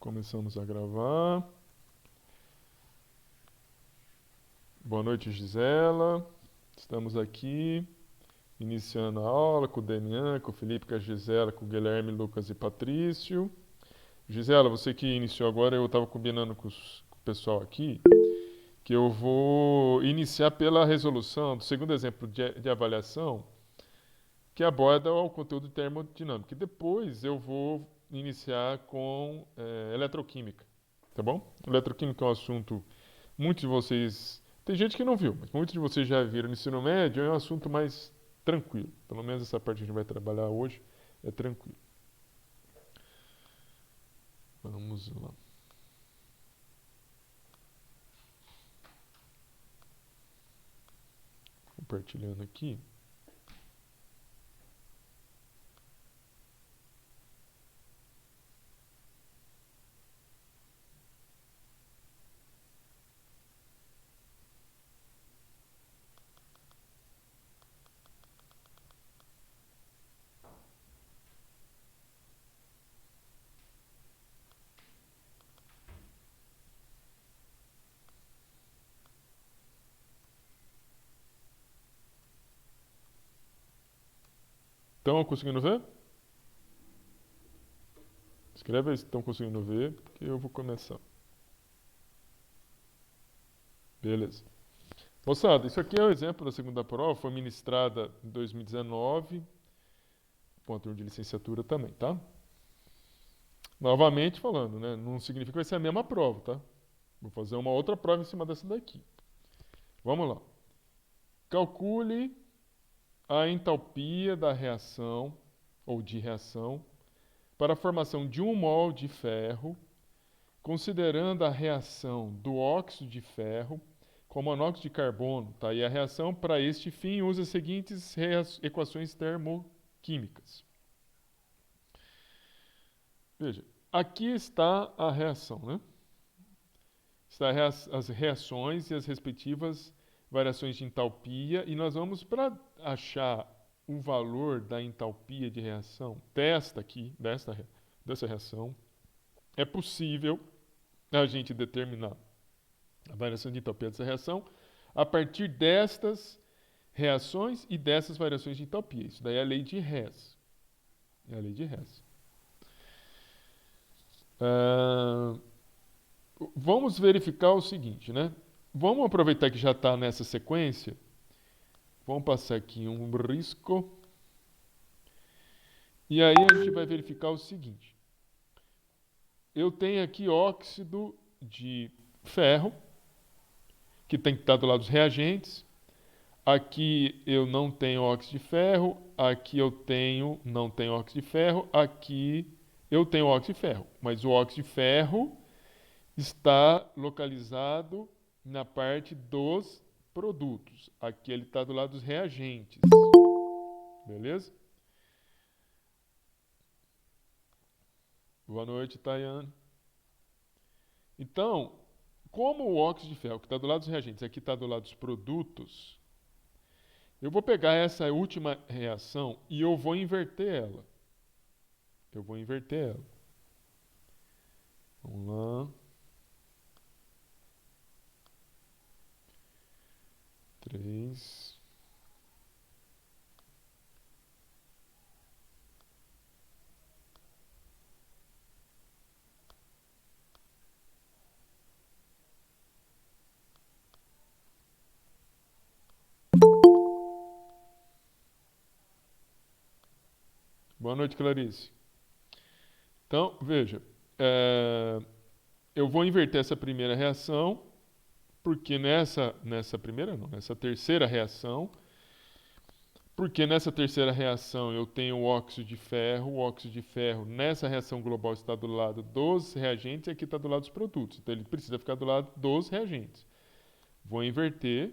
Começamos a gravar. Boa noite, Gisela. Estamos aqui, iniciando a aula com o Demian, com o Felipe, com a Gisela, com o Guilherme, Lucas e Patrício. Gisela, você que iniciou agora, eu estava combinando com o pessoal aqui, que eu vou iniciar pela resolução do segundo exemplo de avaliação, que aborda o conteúdo termodinâmico. E depois eu vou iniciar com eletroquímica, tá bom? Eletroquímica é um assunto, muitos de vocês, tem gente que não viu, mas muitos de vocês já viram no ensino médio, é um assunto mais tranquilo. Pelo menos essa parte que a gente vai trabalhar hoje é tranquilo. Vamos lá. Compartilhando aqui. Estão conseguindo ver? Escreve aí se estão conseguindo ver, porque eu vou começar. Beleza. Moçada, isso aqui é um exemplo da segunda prova, foi ministrada em 2019, com a turma de licenciatura também, tá? Novamente falando, né? Não significa que vai ser a mesma prova, tá? Vou fazer uma outra prova em cima dessa daqui. Vamos lá. Calcule a entalpia da reação, ou de reação, para a formação de 1 mol de ferro, considerando a reação do óxido de ferro com monóxido de carbono. Tá? E a reação, para este fim, usa as seguintes equações termoquímicas. Veja, aqui está a reação, né? Está as reações e as respectivas variações de entalpia, e nós vamos, para achar o valor da entalpia de reação dessa reação, é possível a gente determinar a variação de entalpia dessa reação a partir destas reações e dessas variações de entalpia. Isso daí é a lei de Hess. É a lei de Hess. Vamos verificar o seguinte, né? Vamos aproveitar que já está nessa sequência. Vamos passar aqui um risco. E aí a gente vai verificar o seguinte. Eu tenho aqui óxido de ferro, que tem que estar do lado dos reagentes. Aqui eu não tenho óxido de ferro. Aqui eu não tenho óxido de ferro. Aqui eu tenho óxido de ferro. Mas o óxido de ferro está localizado na parte dos produtos. Aqui ele está do lado dos reagentes. Beleza? Boa noite, Tayane. Então, como o óxido de ferro que está do lado dos reagentes aqui está do lado dos produtos, eu vou pegar essa última reação e eu vou inverter ela. Vamos lá. 3. Boa noite, Clarice. Então, veja, eu vou inverter essa primeira reação, porque nessa terceira reação, eu tenho o óxido de ferro nessa reação global está do lado dos reagentes e aqui está do lado dos produtos. Então ele precisa ficar do lado dos reagentes. Vou inverter.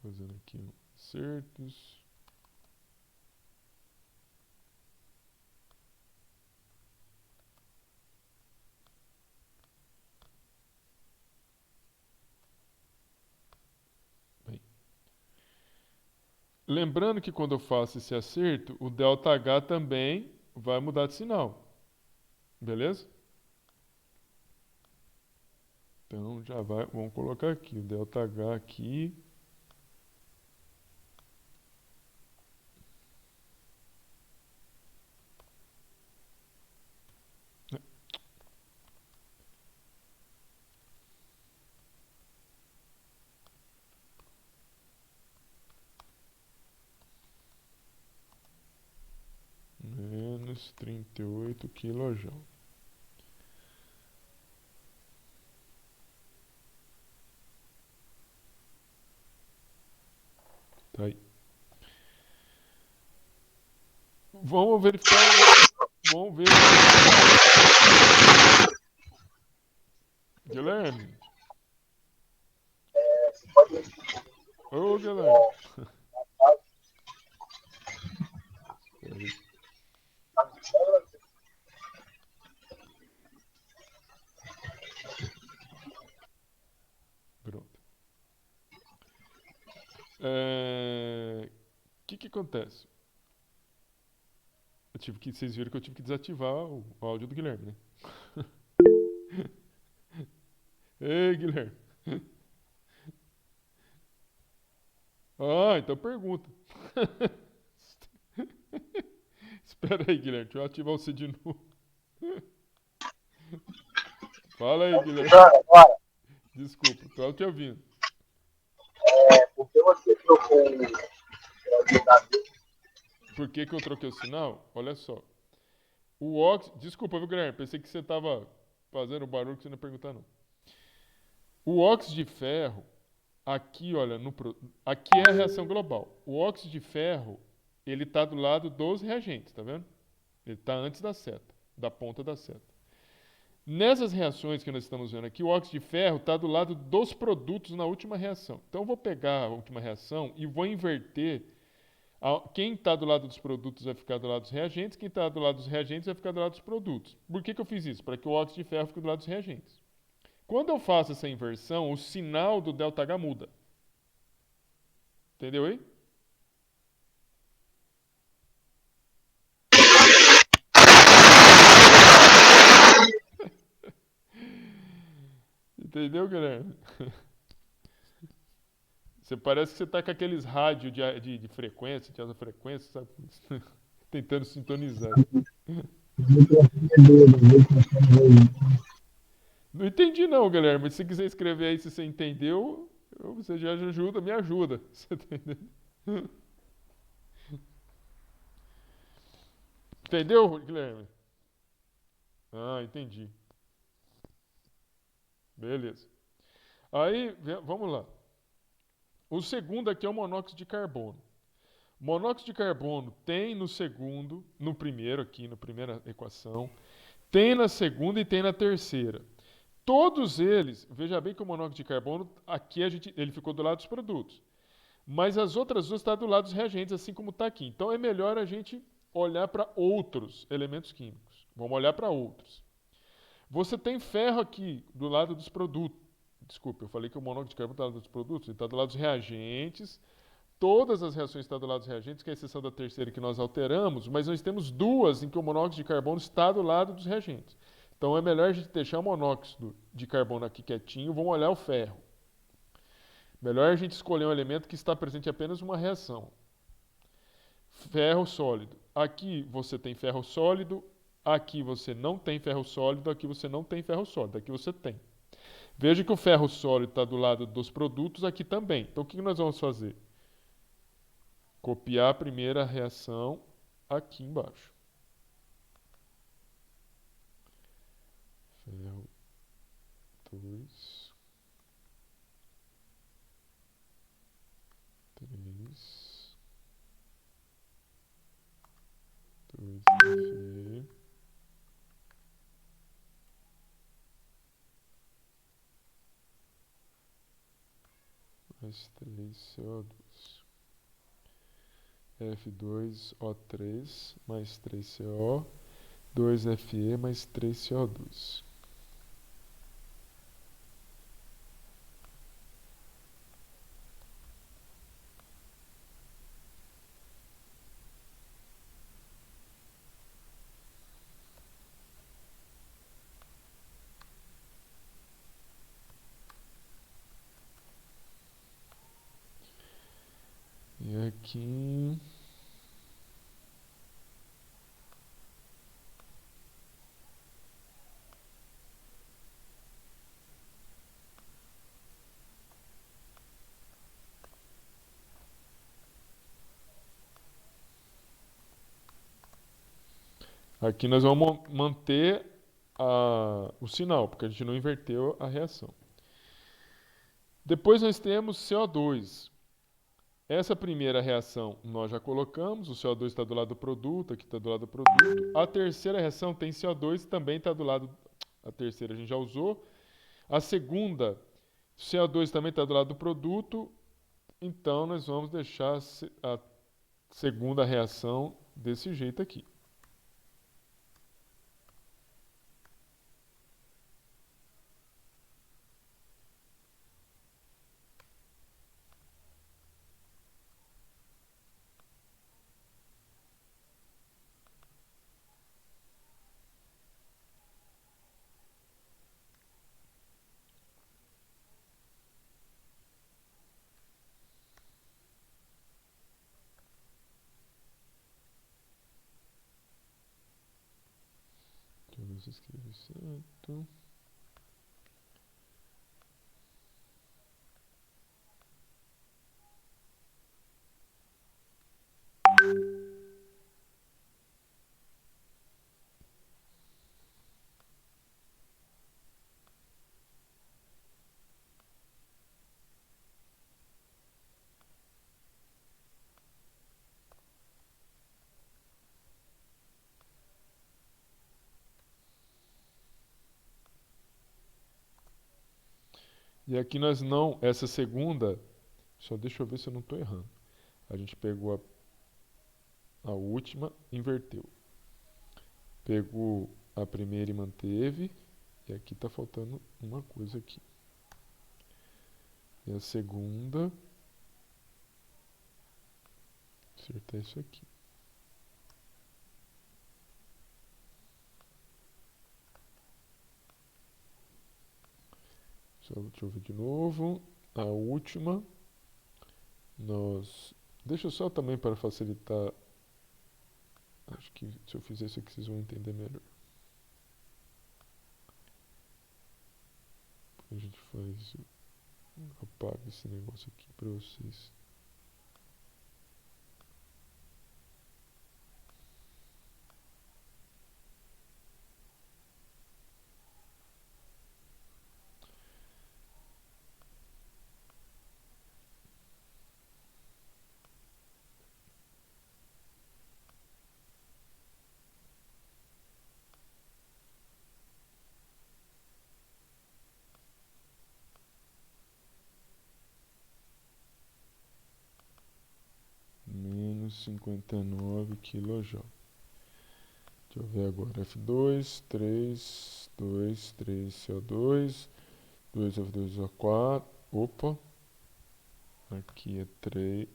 Fazendo aqui acertos. Lembrando que quando eu faço esse acerto, o ΔH também vai mudar de sinal. Beleza? Então já vai, vamos colocar aqui o ΔH aqui. Menos 38 kJ. Tá aí. Vamos verificar. Vamos ver. Guilherme. Ô, Guilherme. Peraí. Pronto. O que acontece? Vocês viram que eu tive que desativar o áudio do Guilherme, né? Ei, Guilherme. Ah, então pergunta. Espera aí, Guilherme. Deixa eu ativar você de novo. Fala aí, Guilherme. Desculpa, tô te ouvindo. Porque você trocou o Por que eu troquei o sinal? Olha só. O óxido. Desculpa, viu, Guilherme? Pensei que você tava fazendo barulho que você não ia perguntar, não. O óxido de ferro, aqui, olha, aqui é a reação global. O óxido de ferro, ele está do lado dos reagentes, tá vendo? Ele está antes da seta, da ponta da seta. Nessas reações que nós estamos vendo aqui, o óxido de ferro está do lado dos produtos na última reação. Então, eu vou pegar a última reação e vou inverter. Quem está do lado dos produtos vai ficar do lado dos reagentes, quem está do lado dos reagentes vai ficar do lado dos produtos. Por que eu fiz isso? Para que o óxido de ferro fique do lado dos reagentes. Quando eu faço essa inversão, o sinal do ΔH muda. Entendeu aí? Entendeu, Guilherme? Você parece que você está com aqueles rádios de frequência, de alta frequência, sabe? Tentando sintonizar. Não entendi não, Guilherme. Mas se você quiser escrever aí se você entendeu, você já ajuda, me ajuda. Você entendeu? Entendeu, Guilherme? Ah, entendi. Beleza. Aí, vamos lá. O segundo aqui é o monóxido de carbono. Monóxido de carbono tem no segundo, no primeiro aqui, na primeira equação, tem na segunda e tem na terceira. Todos eles, veja bem que o monóxido de carbono, aqui ele ficou do lado dos produtos. Mas as outras duas estão do lado dos reagentes, assim como está aqui. Então é melhor a gente olhar para outros elementos químicos. Vamos olhar para outros. Você tem ferro aqui do lado dos produtos. Desculpa, eu falei que o monóxido de carbono está do lado dos produtos, ele está do lado dos reagentes. Todas as reações estão do lado dos reagentes, com a exceção da terceira que nós alteramos, mas nós temos duas em que o monóxido de carbono está do lado dos reagentes. Então é melhor a gente deixar o monóxido de carbono aqui quietinho, vamos olhar o ferro. Melhor a gente escolher um elemento que está presente em apenas uma reação. Ferro sólido. Aqui você tem ferro sólido, aqui você não tem ferro sólido, aqui você não tem ferro sólido, aqui você tem. Veja que o ferro sólido está do lado dos produtos, aqui também. Então o que nós vamos fazer? Copiar a primeira reação aqui embaixo. Ferro 2, 3, 2 Fe, mais 3 CO2. F2O3 mais 3CO, 2Fe mais 3CO2. E aqui... Aqui nós vamos manter o sinal, porque a gente não inverteu a reação. Depois nós temos CO2. Essa primeira reação nós já colocamos, o CO2 está do lado do produto, aqui está do lado do produto. A terceira reação tem CO2, também está do lado... A terceira a gente já usou. A segunda, CO2 também está do lado do produto, então nós vamos deixar a segunda reação desse jeito aqui. Deixa eu ver se eu escrevi certo. E aqui nós não, essa segunda, só deixa eu ver se eu não estou errando. A gente pegou a última, inverteu. Pegou a primeira e manteve. E aqui está faltando uma coisa aqui. E a segunda, acertar isso aqui. Deixa eu ver de novo. A última, deixa eu só também para facilitar. Acho que se eu fizer isso aqui vocês vão entender melhor. A gente faz... Apaga esse negócio aqui para vocês. Menos 59 kJ. Deixa eu ver agora. F2, 3, 2, 3 CO2, 2 F2O4. Opa! Aqui é 3.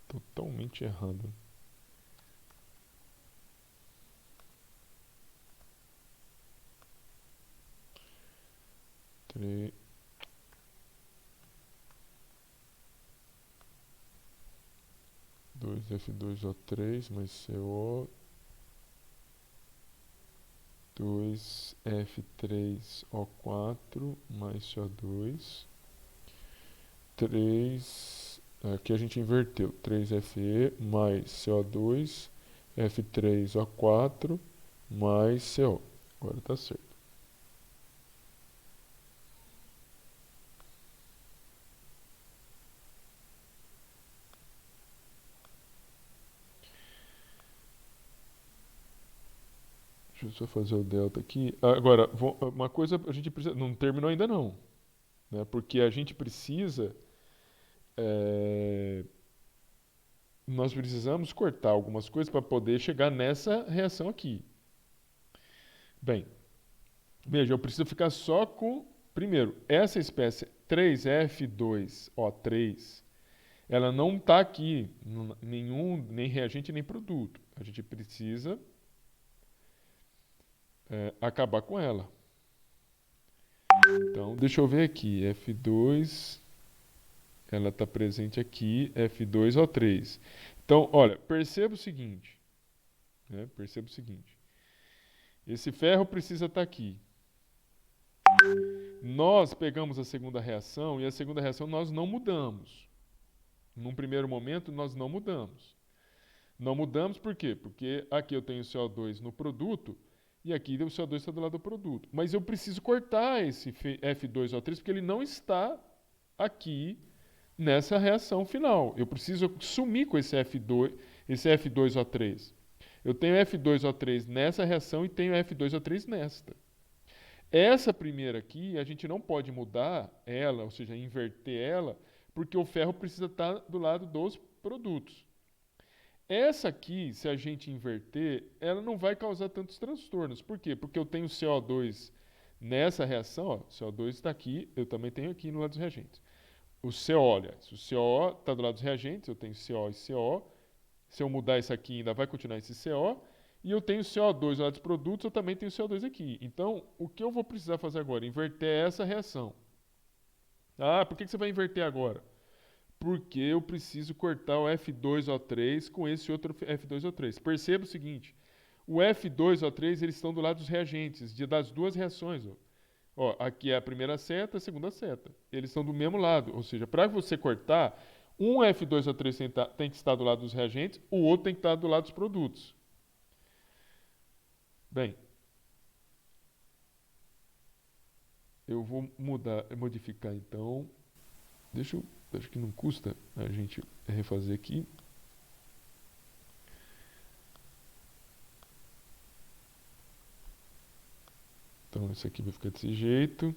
Totalmente errado. 3. 2 F2O3 mais CO. 2 F3O4 mais CO2. 3, aqui a gente inverteu, 3Fe mais CO2, F3O4 mais CO. Agora tá certo. Deixa eu só fazer o delta aqui. Agora, uma coisa a gente precisa... Não terminou ainda não. Né? Porque a gente precisa... nós precisamos cortar algumas coisas para poder chegar nessa reação aqui. Bem, veja, eu preciso ficar só com... Primeiro, essa espécie 3F2O3, ela não está aqui, nem reagente nem produto. A gente precisa acabar com ela. Então, deixa eu ver aqui. F2, ela está presente aqui, F2O3. Então, olha, perceba o seguinte, né? Perceba o seguinte. Esse ferro precisa estar aqui. Nós pegamos a segunda reação e a segunda reação nós não mudamos. Num primeiro momento, nós não mudamos. Não mudamos por quê? Porque aqui eu tenho CO2 no produto e aqui o CO2 está do lado do produto. Mas eu preciso cortar esse F2O3 porque ele não está aqui nessa reação final. Eu preciso sumir com esse F2O3. Eu tenho F2O3 nessa reação e tenho F2O3 nesta. Essa primeira aqui, a gente não pode mudar ela, ou seja, inverter ela, porque o ferro precisa estar do lado dos produtos. Essa aqui, se a gente inverter, ela não vai causar tantos transtornos. Por quê? Porque eu tenho CO2 nessa reação, ó, CO2 está aqui, eu também tenho aqui no lado dos reagentes. O CO, olha, se o CO está do lado dos reagentes, eu tenho CO e CO. Se eu mudar isso aqui, ainda vai continuar esse CO. E eu tenho CO2 do lado dos produtos, eu também tenho CO2 aqui. Então, o que eu vou precisar fazer agora? Inverter essa reação. Ah, por que você vai inverter agora? Porque eu preciso cortar o F2O3 com esse outro F2O3. Perceba o seguinte, o F2O3 eles estão do lado dos reagentes, das duas reações. Ó. Ó, aqui é a primeira seta, a segunda seta. Eles estão do mesmo lado, ou seja, para você cortar, um F2O3 tem que estar do lado dos reagentes, o outro tem que estar do lado dos produtos. Bem, eu vou modificar então. Acho que não custa a gente refazer aqui. Então, esse aqui vai ficar desse jeito.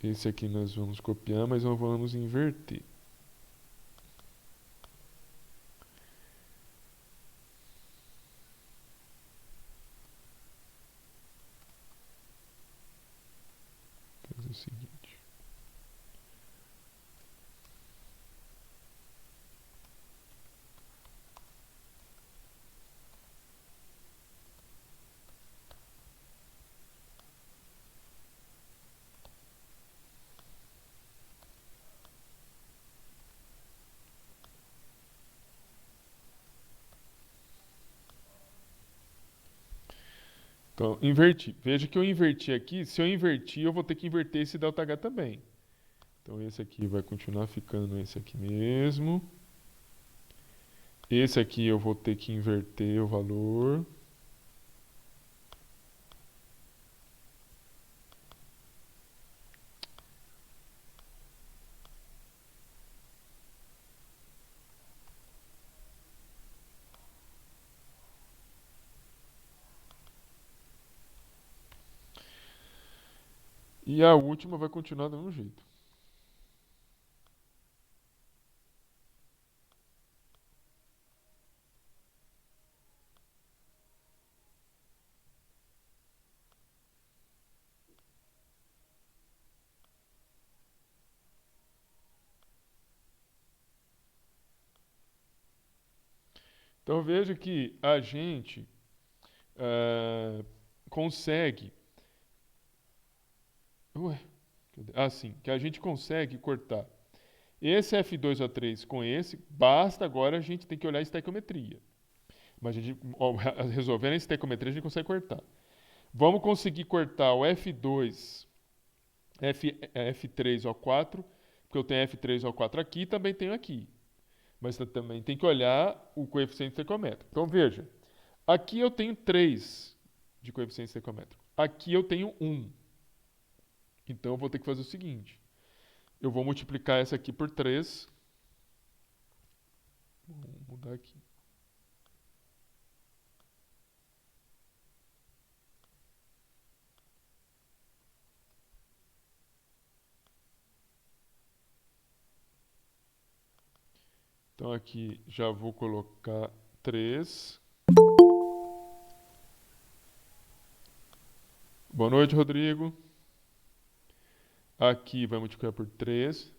Esse aqui nós vamos copiar, mas não vamos inverter. Vou fazer o seguinte. Então, inverti. Veja que eu inverti aqui. Se eu invertir, eu vou ter que inverter esse ΔH também. Então, esse aqui vai continuar ficando esse aqui mesmo. Esse aqui eu vou ter que inverter o valor. E a última vai continuar do mesmo jeito. Então veja que a gente consegue. Ué, assim, que a gente consegue cortar esse F2O3 com esse, basta agora a gente tem que olhar a estequiometria. Mas a gente, resolvendo a estequiometria, a gente consegue cortar. Vamos conseguir cortar o F2, F3O4, porque eu tenho F3O4 aqui e também tenho aqui. Mas também tem que olhar o coeficiente estequiométrico. Então veja, aqui eu tenho 3 de coeficiente estequiométrico. Aqui eu tenho 1. Então eu vou ter que fazer o seguinte. Eu vou multiplicar essa aqui por 3. Vou mudar aqui. Então aqui já vou colocar 3. Boa noite, Rodrigo. Aqui vai multiplicar por 3.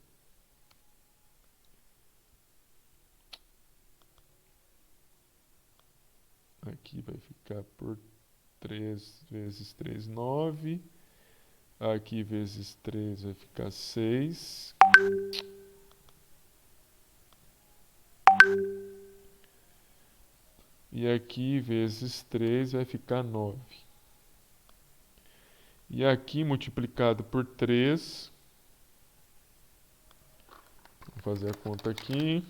Aqui vai ficar por 3 vezes 3, 9. Aqui vezes 3 vai ficar 6. E aqui vezes 3 vai ficar 9. E aqui multiplicado por 3, vou fazer a conta aqui.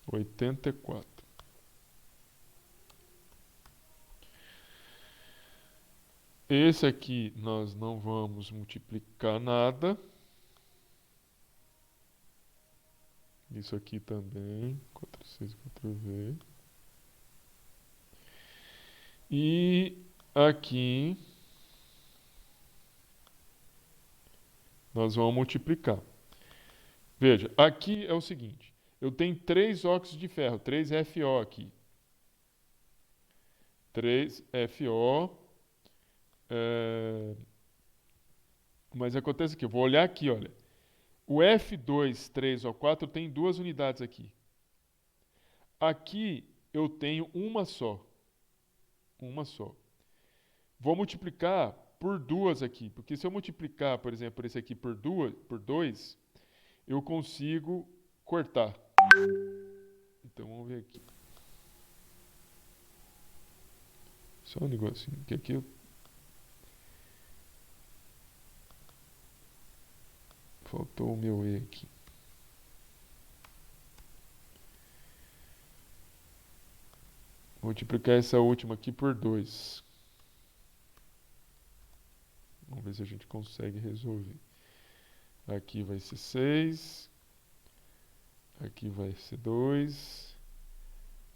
84. Esse aqui nós não vamos multiplicar nada. Isso aqui também. 4, 6, 4V. E aqui nós vamos multiplicar. Veja, aqui é o seguinte. Eu tenho 3 óxidos de ferro, 3FO aqui. 3FO. Mas acontece que eu vou olhar aqui, olha. O F2, 3 ou 4 tem 2 unidades aqui. Aqui eu tenho uma só. Uma só. Vou multiplicar por 2 aqui, porque se eu multiplicar, por exemplo, esse aqui por 2, eu consigo cortar. Então vamos ver aqui. Só um negocinho, que aqui eu... Faltou o meu E aqui. Vou multiplicar essa última aqui por 2. Vamos ver se a gente consegue resolver. Aqui vai ser 6. Aqui vai ser 2.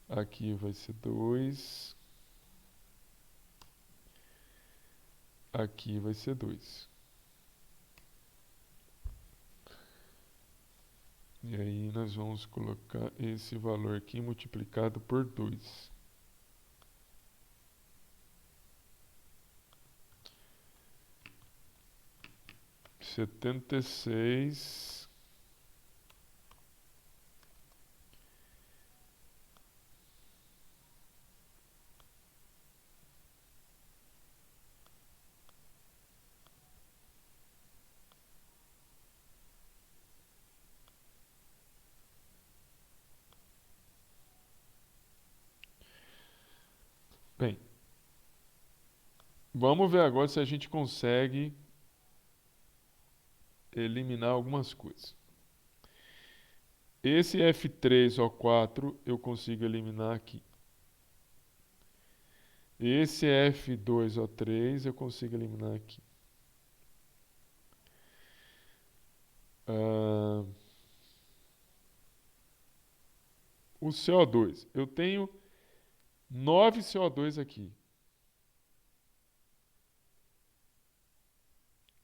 Aqui vai ser 2. Aqui vai ser 2. E aí nós vamos colocar esse valor aqui multiplicado por 2. Setenta e seis. Bem, vamos ver agora se a gente consegue eliminar algumas coisas. Esse F3O4 eu consigo eliminar aqui. Esse F2O3 eu consigo eliminar aqui. O CO2. Eu tenho 9 CO2 aqui.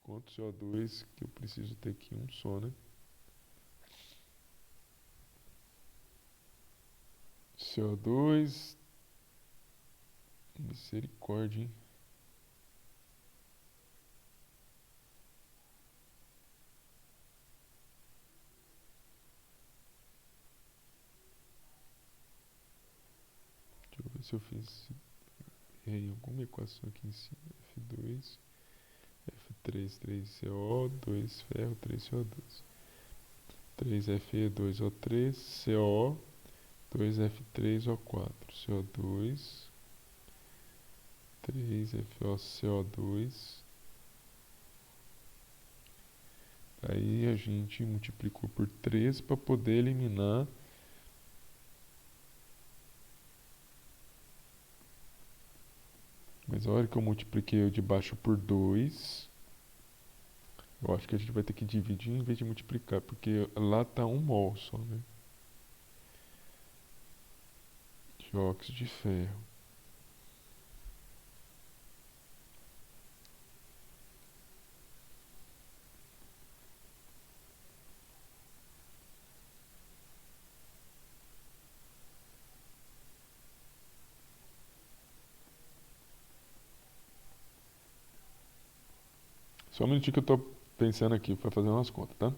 Quanto CO2 que eu preciso ter aqui? Um só, né? CO2. Misericórdia, hein? Deixa eu ver se eu fiz errei alguma equação aqui em cima. F2, F3, 3CO, 2 ferro, 3CO2. 3Fe2O3, CO, 2F3O4, CO2, 3FoCO2. Aí a gente multiplicou por 3 para poder eliminar. Mas a hora que eu multipliquei o de baixo por 2, eu acho que a gente vai ter que dividir em vez de multiplicar, porque lá está 1 mol só, né? Dióxido de ferro. Só um minutinho que eu estou pensando aqui para fazer umas contas, tá?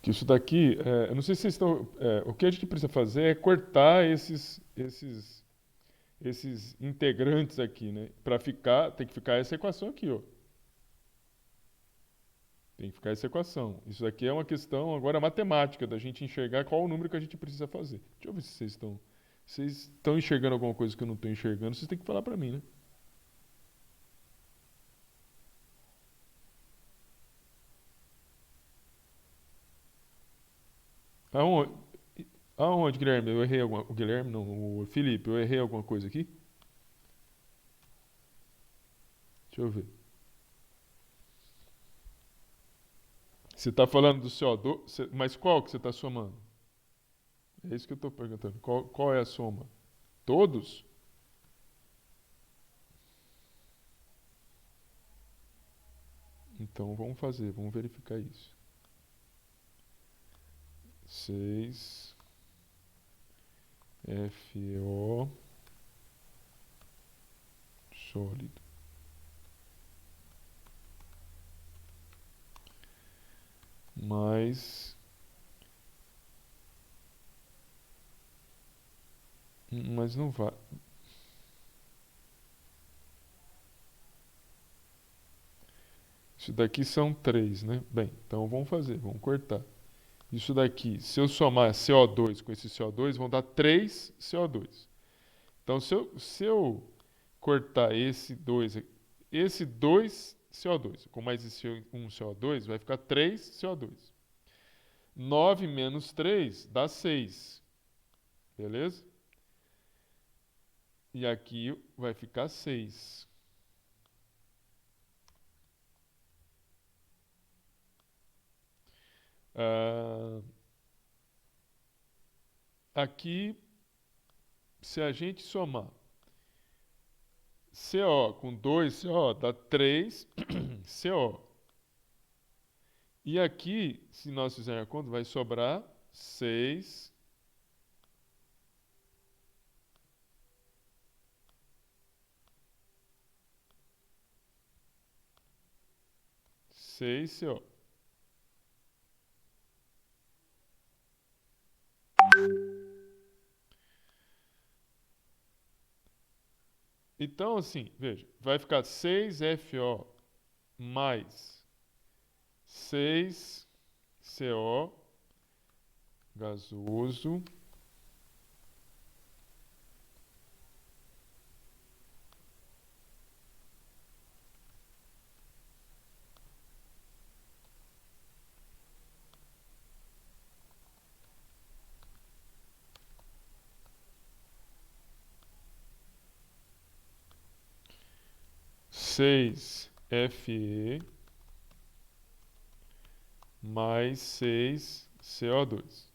Que isso daqui, eu não sei se vocês estão. O que a gente precisa fazer é cortar esses integrantes aqui, né? Para ficar, tem que ficar essa equação aqui, ó. Tem que ficar essa equação. Isso aqui é uma questão agora matemática, da gente enxergar qual o número que a gente precisa fazer. Deixa eu ver se vocês estão. Vocês estão enxergando alguma coisa que eu não estou enxergando, vocês têm que falar para mim, né? Aonde, aonde, Guilherme? Eu errei alguma. O Guilherme, não, o Felipe, eu errei alguma coisa aqui? Deixa eu ver. Você está falando do CO2, mas qual que você está somando? É isso que eu estou perguntando. Qual é a soma? Todos? Então vamos fazer, vamos verificar isso. 6 FeO sólido mais mas não vai. Isso daqui são 3, né? Bem, então vamos fazer, vamos cortar. Isso daqui, se eu somar CO2 com esse CO2, vão dar 3 CO2. Então, se eu cortar esse 2 CO2, com mais esse 1 CO2, vai ficar 3 CO2. 9 menos 3 dá 6, beleza? E aqui vai ficar 6. Ah, aqui, se a gente somar CO com 2 CO, dá 3 CO. E aqui, se nós fizermos a conta, vai sobrar 6 CO. Então, assim, veja, vai ficar 6FO mais 6CO gasoso seis Fe mais 6 CO2.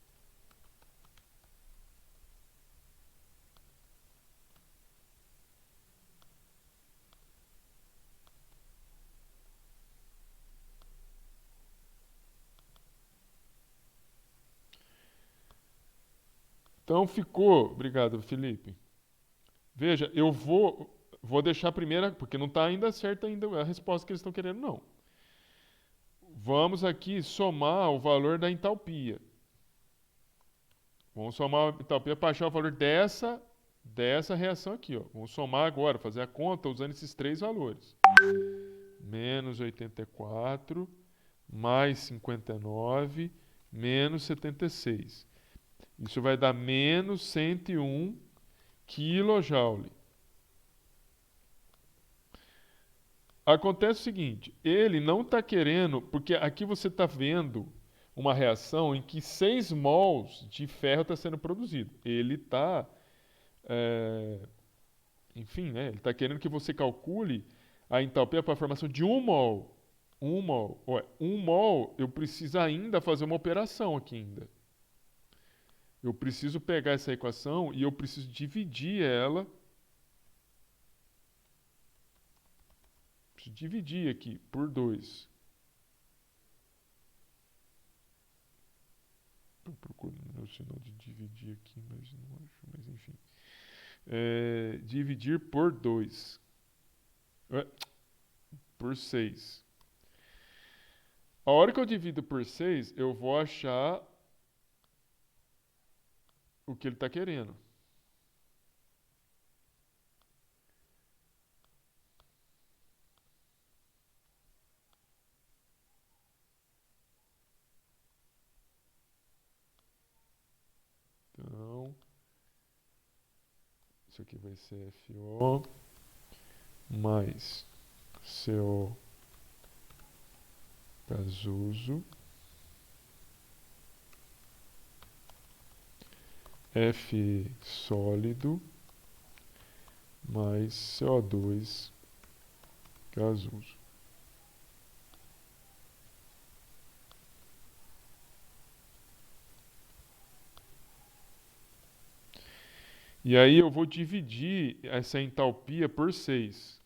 Então ficou, obrigado, Felipe. Veja, eu vou deixar a primeira, porque não está ainda certa ainda a resposta que eles estão querendo, não. Vamos aqui somar o valor da entalpia. Vamos somar a entalpia para achar o valor dessa reação aqui, ó. Vamos somar agora, fazer a conta usando esses três valores. Menos 84, mais 59, menos 76. Isso vai dar menos 101 kJ. Acontece o seguinte, ele não está querendo, porque aqui você está vendo uma reação em que 6 mols de ferro está sendo produzido. Ele está, enfim, né, ele está querendo que você calcule a entalpia para a formação de 1 mol. 1 mol. Ué, 1 mol, eu preciso ainda fazer uma operação aqui ainda. Eu preciso pegar essa equação e eu preciso dividir ela. Preciso dividir aqui por 2. Estou procurando meu sinal de dividir aqui, mas não acho, mas enfim. Dividir por 2. Por 6. A hora que eu divido por 6, eu vou achar o que ele está querendo. Então, isso aqui vai ser FO mais CO gasoso F sólido mais CO2 gasoso. E aí eu vou dividir essa entalpia por 6.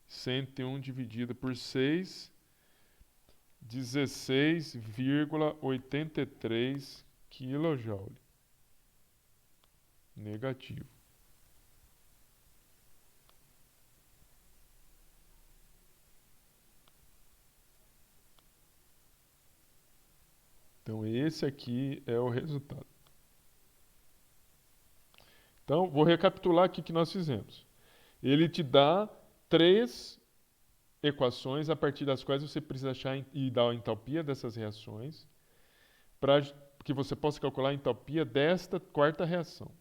101 dividido por 6, 16,83 kJ. Negativo. Então esse aqui é o resultado. Então, vou recapitular aqui o que nós fizemos. Ele te dá 3 equações a partir das quais você precisa achar e dar a entalpia dessas reações para que você possa calcular a entalpia desta quarta reação.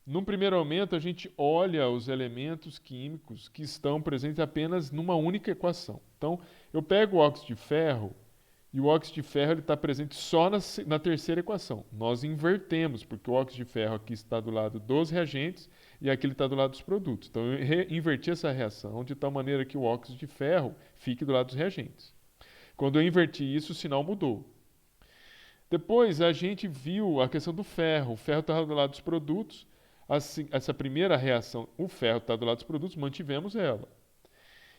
Num primeiro momento, a gente olha os elementos químicos que estão presentes apenas numa única equação. Então, eu pego o óxido de ferro e o óxido de ferro está presente só na terceira equação. Nós invertemos, porque o óxido de ferro aqui está do lado dos reagentes e aqui ele está do lado dos produtos. Então eu inverti essa reação de tal maneira que o óxido de ferro fique do lado dos reagentes. Quando eu inverti isso, o sinal mudou. Depois a gente viu a questão do ferro. O ferro estava do lado dos produtos. Assim, essa primeira reação, o ferro está do lado dos produtos, mantivemos ela.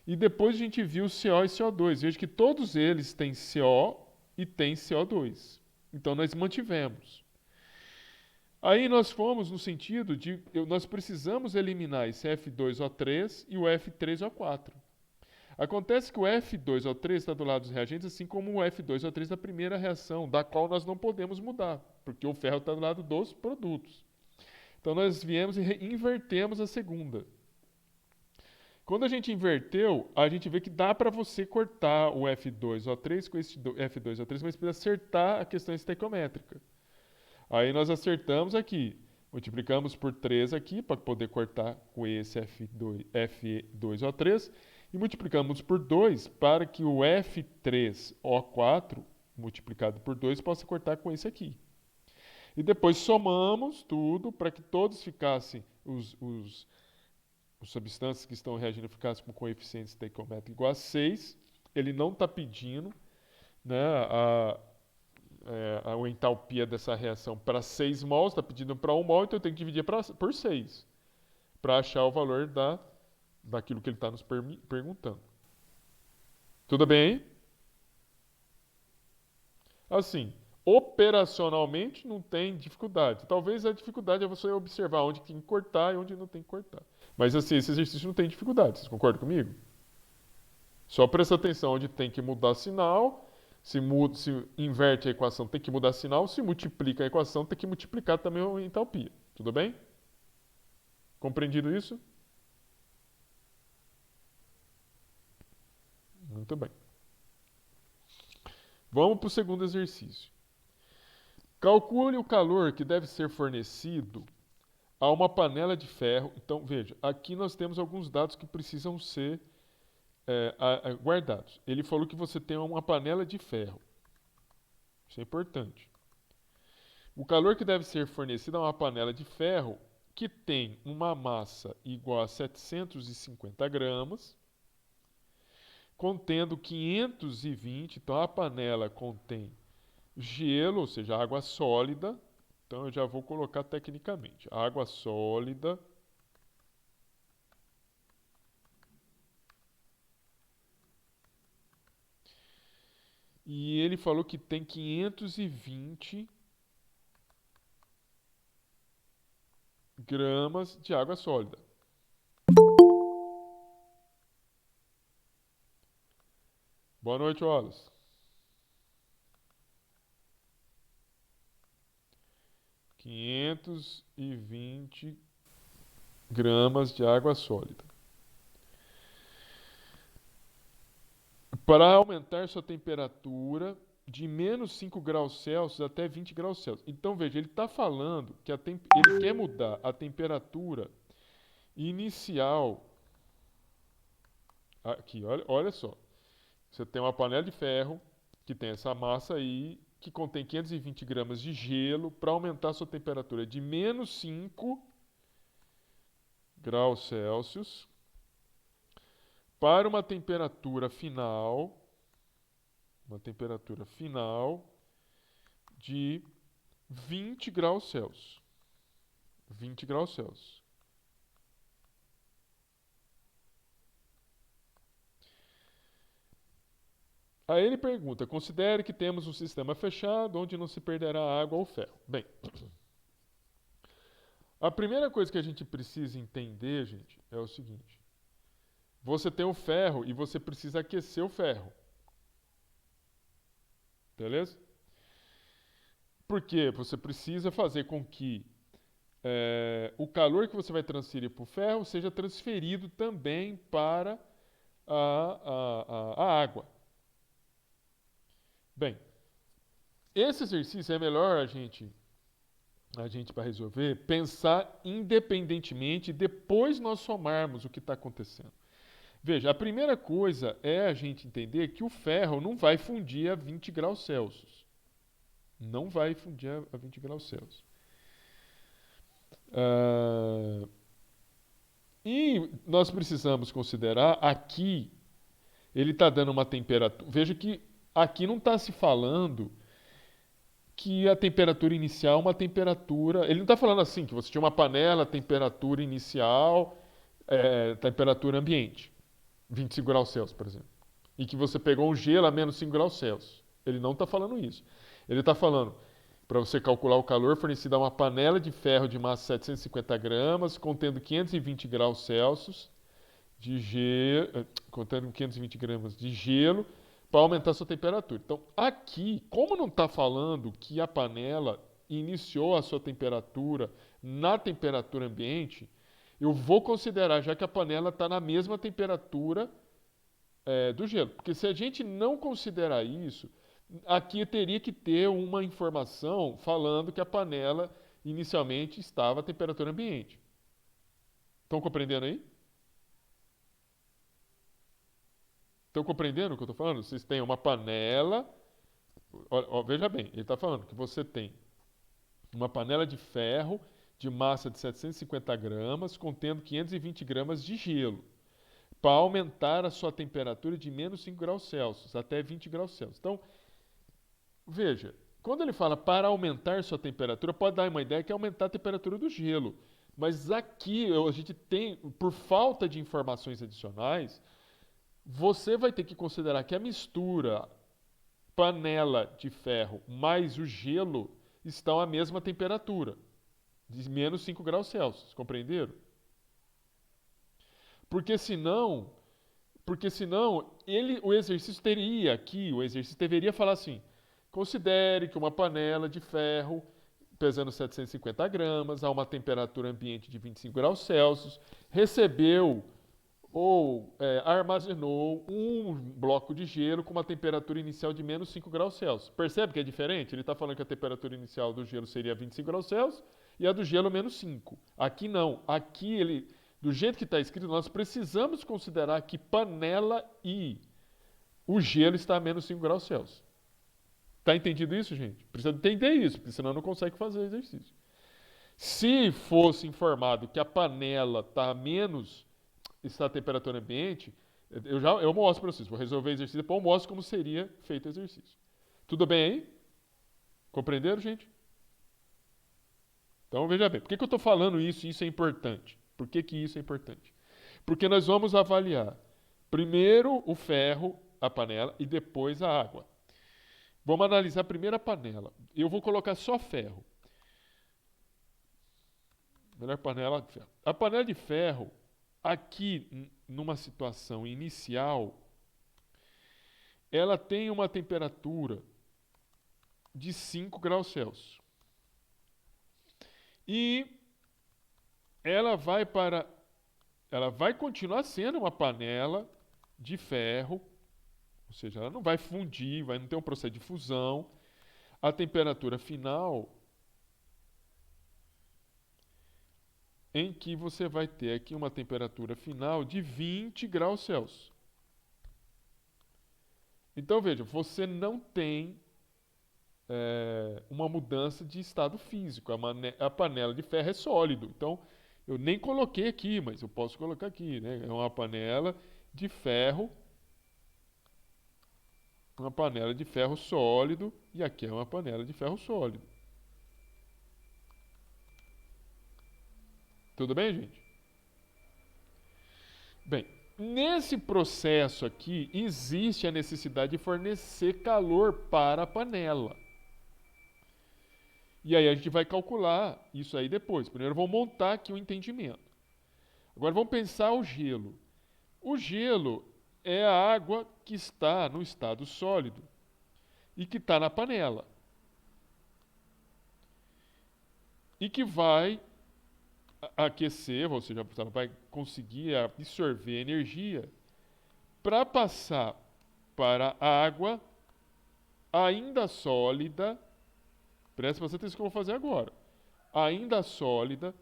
E depois a gente viu CO e CO2. Veja que todos eles têm CO e têm CO2. Então nós mantivemos. Aí nós fomos no sentido de nós precisamos eliminar esse F2O3 e o F3O4. Acontece que o F2O3 está do lado dos reagentes, assim como o F2O3 da primeira reação, da qual nós não podemos mudar, porque o ferro está do lado dos produtos. Então nós viemos e invertemos a segunda. Quando a gente inverteu, a gente vê que dá para você cortar o F2O3 com esse F2O3, mas precisa acertar a questão estequiométrica. Aí nós acertamos aqui. Multiplicamos por 3 aqui para poder cortar com esse F2O3 e multiplicamos por 2 para que o F3O4 multiplicado por 2 possa cortar com esse aqui. E depois somamos tudo para que todos ficassem os substâncias que estão reagindo ficassem com coeficiente estequiométrico igual a 6. Ele não está pedindo, né, a entalpia dessa reação para 6 mols, está pedindo para 1 mol, então eu tenho que dividir por 6 para achar o valor daquilo que ele está nos perguntando. Tudo bem aí? Assim, operacionalmente não tem dificuldade. Talvez a dificuldade é você observar onde tem que cortar e onde não tem que cortar. Mas assim, esse exercício não tem dificuldade. Vocês concordam comigo? Só presta atenção onde tem que mudar sinal. Se inverte a equação, tem que mudar sinal. Se multiplica a equação, tem que multiplicar também a entalpia. Tudo bem? Compreendido isso? Muito bem. Vamos para o segundo exercício. Calcule o calor que deve ser fornecido a uma panela de ferro. Então, veja, aqui nós temos alguns dados que precisam ser guardados. Ele falou que você tem uma panela de ferro. Isso é importante. O calor que deve ser fornecido a uma panela de ferro que tem uma massa igual a 750 gramas, contendo 520, então a panela contém gelo, ou seja, água sólida. Então eu já vou colocar tecnicamente. Água sólida. E ele falou que tem 520 gramas de água sólida. Boa noite, Wallace. 520 gramas de água sólida. Para aumentar sua temperatura de menos 5 graus Celsius até 20 graus Celsius. Então, veja, ele está falando que ele quer mudar a temperatura inicial. Aqui, olha só. Você tem uma panela de ferro que tem essa massa aí, que contém 520 gramas de gelo, para aumentar sua temperatura de menos 5 graus Celsius para uma temperatura final de 20 graus Celsius. 20 graus Celsius. Aí ele pergunta: considere que temos um sistema fechado onde não se perderá água ou ferro. Bem, a primeira coisa que a gente precisa entender, gente, é o seguinte: você tem o ferro e você precisa aquecer o ferro. Beleza? Porque você precisa fazer com que o calor que você vai transferir para o ferro seja transferido também para a água. Bem, esse exercício é melhor a gente para resolver, pensar independentemente e depois nós somarmos o que está acontecendo. Veja, a primeira coisa é a gente entender que o ferro não vai fundir a 20 graus Celsius. Não vai fundir a 20 graus Celsius. E nós precisamos considerar aqui, ele está dando uma temperatura. Veja que aqui não está se falando que a temperatura inicial é uma temperatura. Ele não está falando assim, que você tinha uma panela, temperatura inicial, temperatura ambiente, 25 graus Celsius, por exemplo. E que você pegou um gelo a menos 5 graus Celsius. Ele não está falando isso. Ele está falando para você calcular o calor fornecido a uma panela de ferro de massa 750 gramas, contendo 520 graus Celsius de gelo, contendo 520 gramas de gelo, para aumentar a sua temperatura. Então, aqui, como não está falando que a panela iniciou a sua temperatura na temperatura ambiente, eu vou considerar já que a panela está na mesma temperatura do gelo. Porque se a gente não considerar isso, aqui teria que ter uma informação falando que a panela inicialmente estava à temperatura ambiente. Estão compreendendo aí? Estão compreendendo o que eu estou falando? Vocês têm uma panela. Veja bem, ele está falando que você tem uma panela de ferro de massa de 750 gramas, contendo 520 gramas de gelo, para aumentar a sua temperatura de menos 5 graus Celsius até 20 graus Celsius. Então, veja, quando ele fala para aumentar sua temperatura, pode dar uma ideia que é aumentar a temperatura do gelo. Mas aqui a gente tem, por falta de informações adicionais, você vai ter que considerar que a mistura panela de ferro mais o gelo estão à mesma temperatura, de menos 5 graus Celsius. Compreenderam? Porque senão o exercício deveria falar assim: considere que uma panela de ferro pesando 750 gramas, a uma temperatura ambiente de 25 graus Celsius, recebeu ou armazenou um bloco de gelo com uma temperatura inicial de menos 5 graus Celsius. Percebe que é diferente? Ele está falando que a temperatura inicial do gelo seria 25 graus Celsius e a do gelo menos 5. Aqui não. Aqui, do jeito que está escrito, nós precisamos considerar que panela e o gelo está a menos 5 graus Celsius. Está entendido isso, gente? Precisa entender isso, porque senão não consegue fazer o exercício. Se fosse informado que a panela está a temperatura ambiente, eu mostro para vocês. Vou resolver o exercício, depois eu mostro como seria feito o exercício. Tudo bem aí? Compreenderam, gente? Então, veja bem. Por que eu estou falando isso e isso é importante? Por que isso é importante? Porque nós vamos avaliar primeiro o ferro, a panela, e depois a água. Vamos analisar primeiro a panela. Eu vou colocar só ferro. Melhor panela de ferro. A panela de ferro, aqui, numa situação inicial, ela tem uma temperatura de 5 graus Celsius. E ela vai continuar sendo uma panela de ferro, ou seja, ela não vai fundir, vai não ter um processo de fusão. A temperatura final em que você vai ter aqui uma temperatura final de 20 graus Celsius. Então veja, você não tem uma mudança de estado físico. A panela de ferro é sólido. Então eu nem coloquei aqui, mas eu posso colocar aqui, né? É uma panela de ferro sólido, e aqui é uma panela de ferro sólido. Tudo bem, gente? Bem, nesse processo aqui existe a necessidade de fornecer calor para a panela. E aí a gente vai calcular isso aí depois. Primeiro vamos montar aqui o entendimento. Agora vamos pensar o gelo. O gelo é a água que está no estado sólido e que está na panela. E que vai aquecer, ou seja, ela vai conseguir absorver energia para passar para a água ainda sólida. Presta bastante atenção que eu vou fazer agora. Ainda sólida,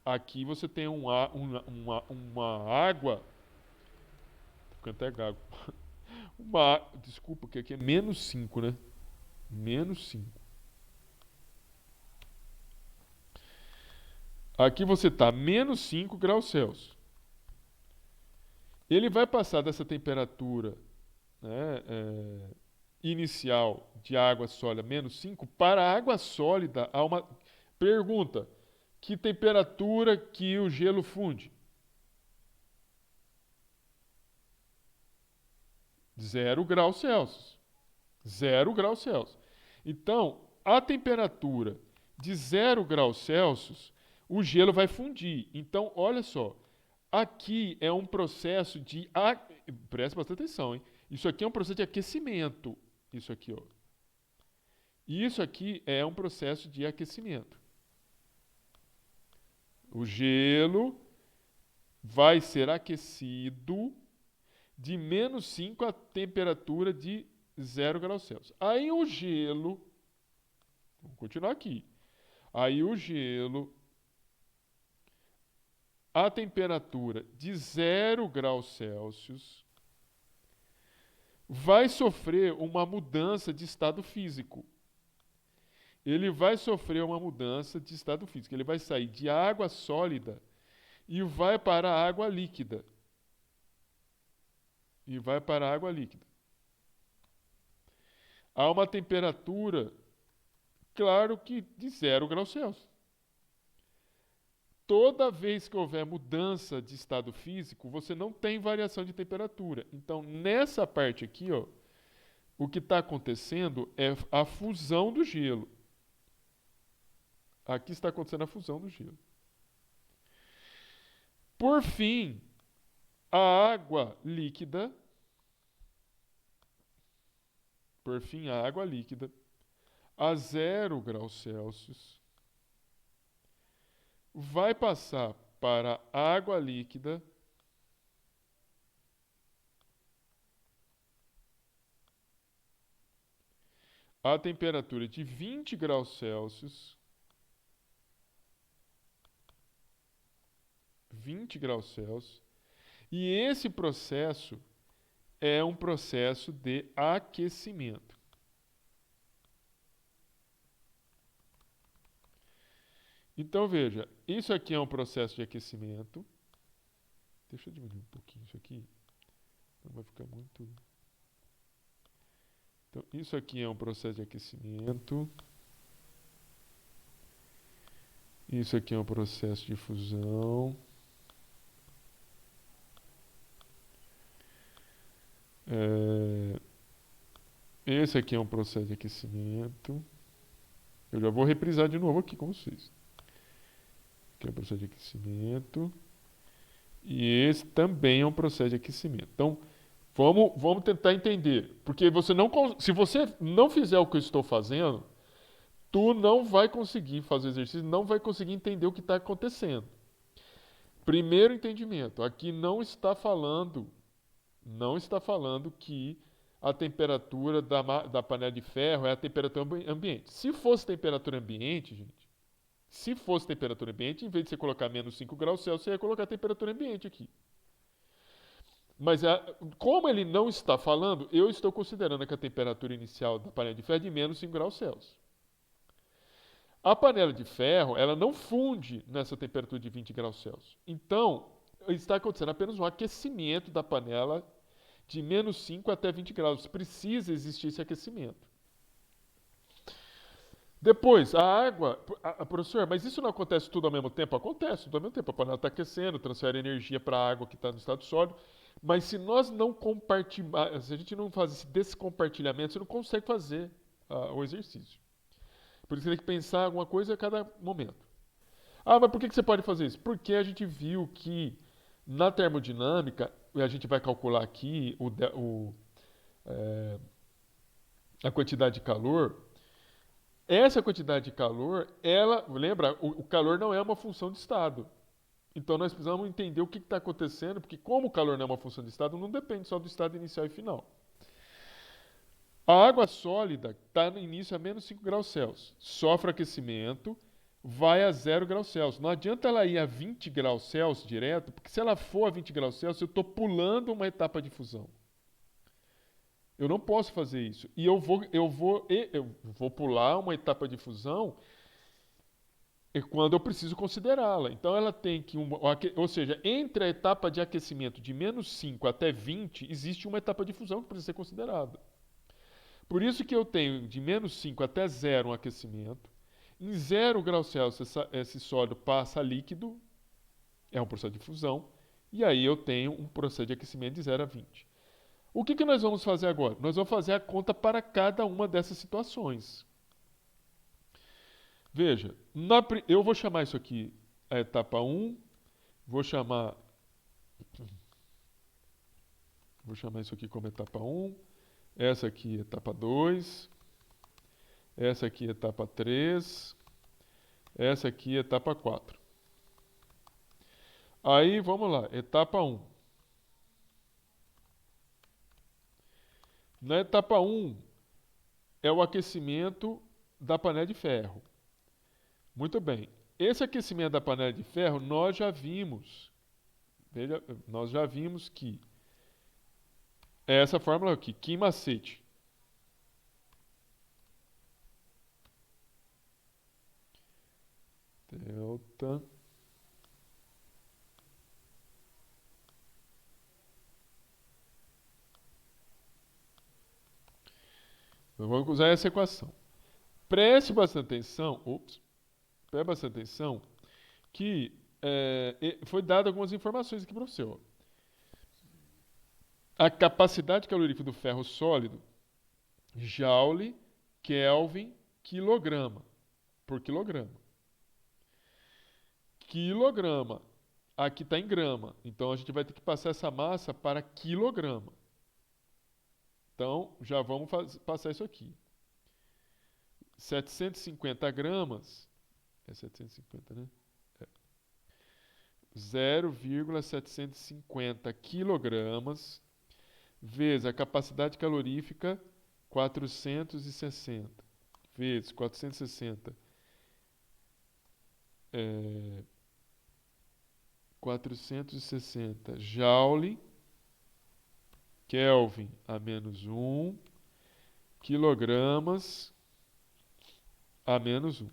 aqui você tem uma água. Ficando até gago. Desculpa, que aqui é menos 5, né? Menos 5. Aqui você está menos 5 graus Celsius. Ele vai passar dessa temperatura, né, inicial de água sólida menos 5 para a água sólida a uma. Pergunta: que temperatura que o gelo funde? 0 graus Celsius. 0 graus Celsius. Então, a temperatura de 0 graus Celsius, o gelo vai fundir. Então, olha só. Aqui é um processo de. Presta bastante atenção, hein? Isso aqui é um processo de aquecimento. Isso aqui, ó. Isso aqui é um processo de aquecimento. O gelo vai ser aquecido de menos 5 a temperatura de 0 graus Celsius. Aí o gelo. Vamos continuar aqui. Aí o gelo, a temperatura de 0 graus Celsius, vai sofrer uma mudança de estado físico. Ele vai sofrer uma mudança de estado físico. Ele vai sair de água sólida e vai para a água líquida. E vai para a água líquida. Há uma temperatura, claro que de 0 graus Celsius. Toda vez que houver mudança de estado físico, você não tem variação de temperatura. Então, nessa parte aqui, ó, o que está acontecendo é a fusão do gelo. Aqui está acontecendo a fusão do gelo. Por fim, a água líquida. Por fim, a água líquida a 0 graus Celsius vai passar para água líquida a temperatura de 20 graus Celsius. 20 graus Celsius. E esse processo é um processo de aquecimento. Então veja, isso aqui é um processo de aquecimento. Deixa eu diminuir um pouquinho isso aqui. Não vai ficar muito. Então, isso aqui é um processo de aquecimento. Isso aqui é um processo de fusão. Esse aqui é um processo de aquecimento. Eu já vou reprisar de novo aqui com vocês. Aqui é um processo de aquecimento. E esse também é um processo de aquecimento. Então, Vamos tentar entender. Porque se você não fizer o que eu estou fazendo, tu não vai conseguir fazer o exercício, não vai conseguir entender o que está acontecendo. Primeiro entendimento, aqui não está falando que a temperatura da panela de ferro é a temperatura ambiente. Se fosse temperatura ambiente, gente, se fosse temperatura ambiente, em vez de você colocar menos 5 graus Celsius, você ia colocar a temperatura ambiente aqui. Mas como ele não está falando, eu estou considerando que a temperatura inicial da panela de ferro é de menos 5 graus Celsius. A panela de ferro, ela não funde nessa temperatura de 20 graus Celsius. Então, está acontecendo apenas um aquecimento da panela de menos 5 até 20 graus. Precisa existir esse aquecimento. Depois, a água. Professor, mas isso não acontece tudo ao mesmo tempo? Acontece tudo ao mesmo tempo. A panela está aquecendo, transfere energia para a água que está no estado sólido. Mas se nós não compartilhar, se a gente não fazer esse descompartilhamento, você não consegue fazer o exercício. Por isso você tem que pensar alguma coisa a cada momento. Ah, mas por que você pode fazer isso? Porque a gente viu que na termodinâmica, a gente vai calcular aqui a quantidade de calor. Essa quantidade de calor, lembra, o calor não é uma função de estado. Então nós precisamos entender o que está acontecendo, porque como o calor não é uma função de estado, não depende só do estado inicial e final. A água sólida está no início a menos 5 graus Celsius. Sofre aquecimento, vai a 0 graus Celsius. Não adianta ela ir a 20 graus Celsius direto, porque se ela for a 20 graus Celsius, eu estou pulando uma etapa de fusão. Eu não posso fazer isso. E eu vou pular uma etapa de fusão quando eu preciso considerá-la. Então ela tem que... ou seja, entre a etapa de aquecimento de menos 5 até 20, existe uma etapa de fusão que precisa ser considerada. Por isso que eu tenho de menos 5 até 0 um aquecimento. Em 0 graus Celsius, esse sólido passa a líquido, é um processo de fusão, e aí eu tenho um processo de aquecimento de 0 a 20. O que nós vamos fazer agora? Nós vamos fazer a conta para cada uma dessas situações. Veja, eu vou chamar isso aqui a etapa 1, vou chamar isso aqui como etapa 1, essa aqui etapa 2, essa aqui etapa 3, essa aqui etapa 4. Aí, vamos lá, etapa 1. Na etapa 1 é o aquecimento da panela de ferro. Muito bem. Esse aquecimento da panela de ferro nós já vimos. Veja, nós já vimos que é essa fórmula aqui, Kim macete. Delta. Então, vamos usar essa equação. Preste bastante atenção, que foi dado algumas informações aqui para você. Ó. A capacidade calorifica do ferro sólido, Joule, Kelvin, quilograma por quilograma. Quilograma. Aqui está em grama. Então, a gente vai ter que passar essa massa para quilograma. Então, já vamos passar isso aqui. 750 gramas. É 750, né? 0,750 quilogramas vezes a capacidade calorífica 460 vezes 460 460 Joule, Kelvin a menos 1, quilogramas a menos 1.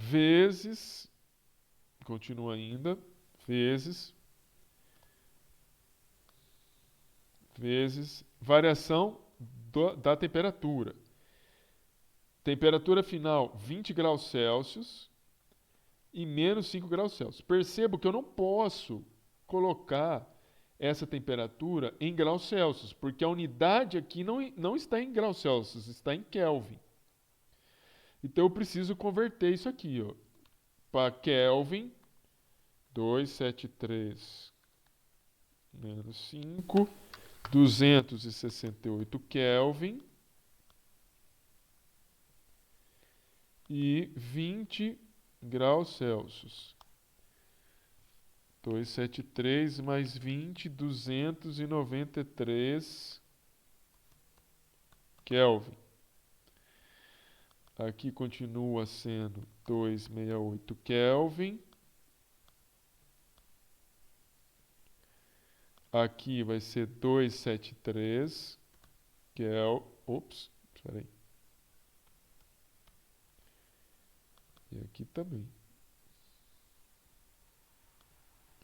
Vezes, continua ainda, vezes variação da temperatura. Temperatura final 20 graus Celsius e menos 5 graus Celsius. Percebo que eu não posso colocar essa temperatura em graus Celsius, porque a unidade aqui não está em graus Celsius, está em Kelvin. Então eu preciso converter isso aqui, ó, para Kelvin, 273 menos 5, 268 Kelvin e 20 graus Celsius. 273 mais 20, 293 Kelvin. Aqui continua sendo 268 Kelvin. Aqui vai ser 273 Ops, espera aí. E aqui também.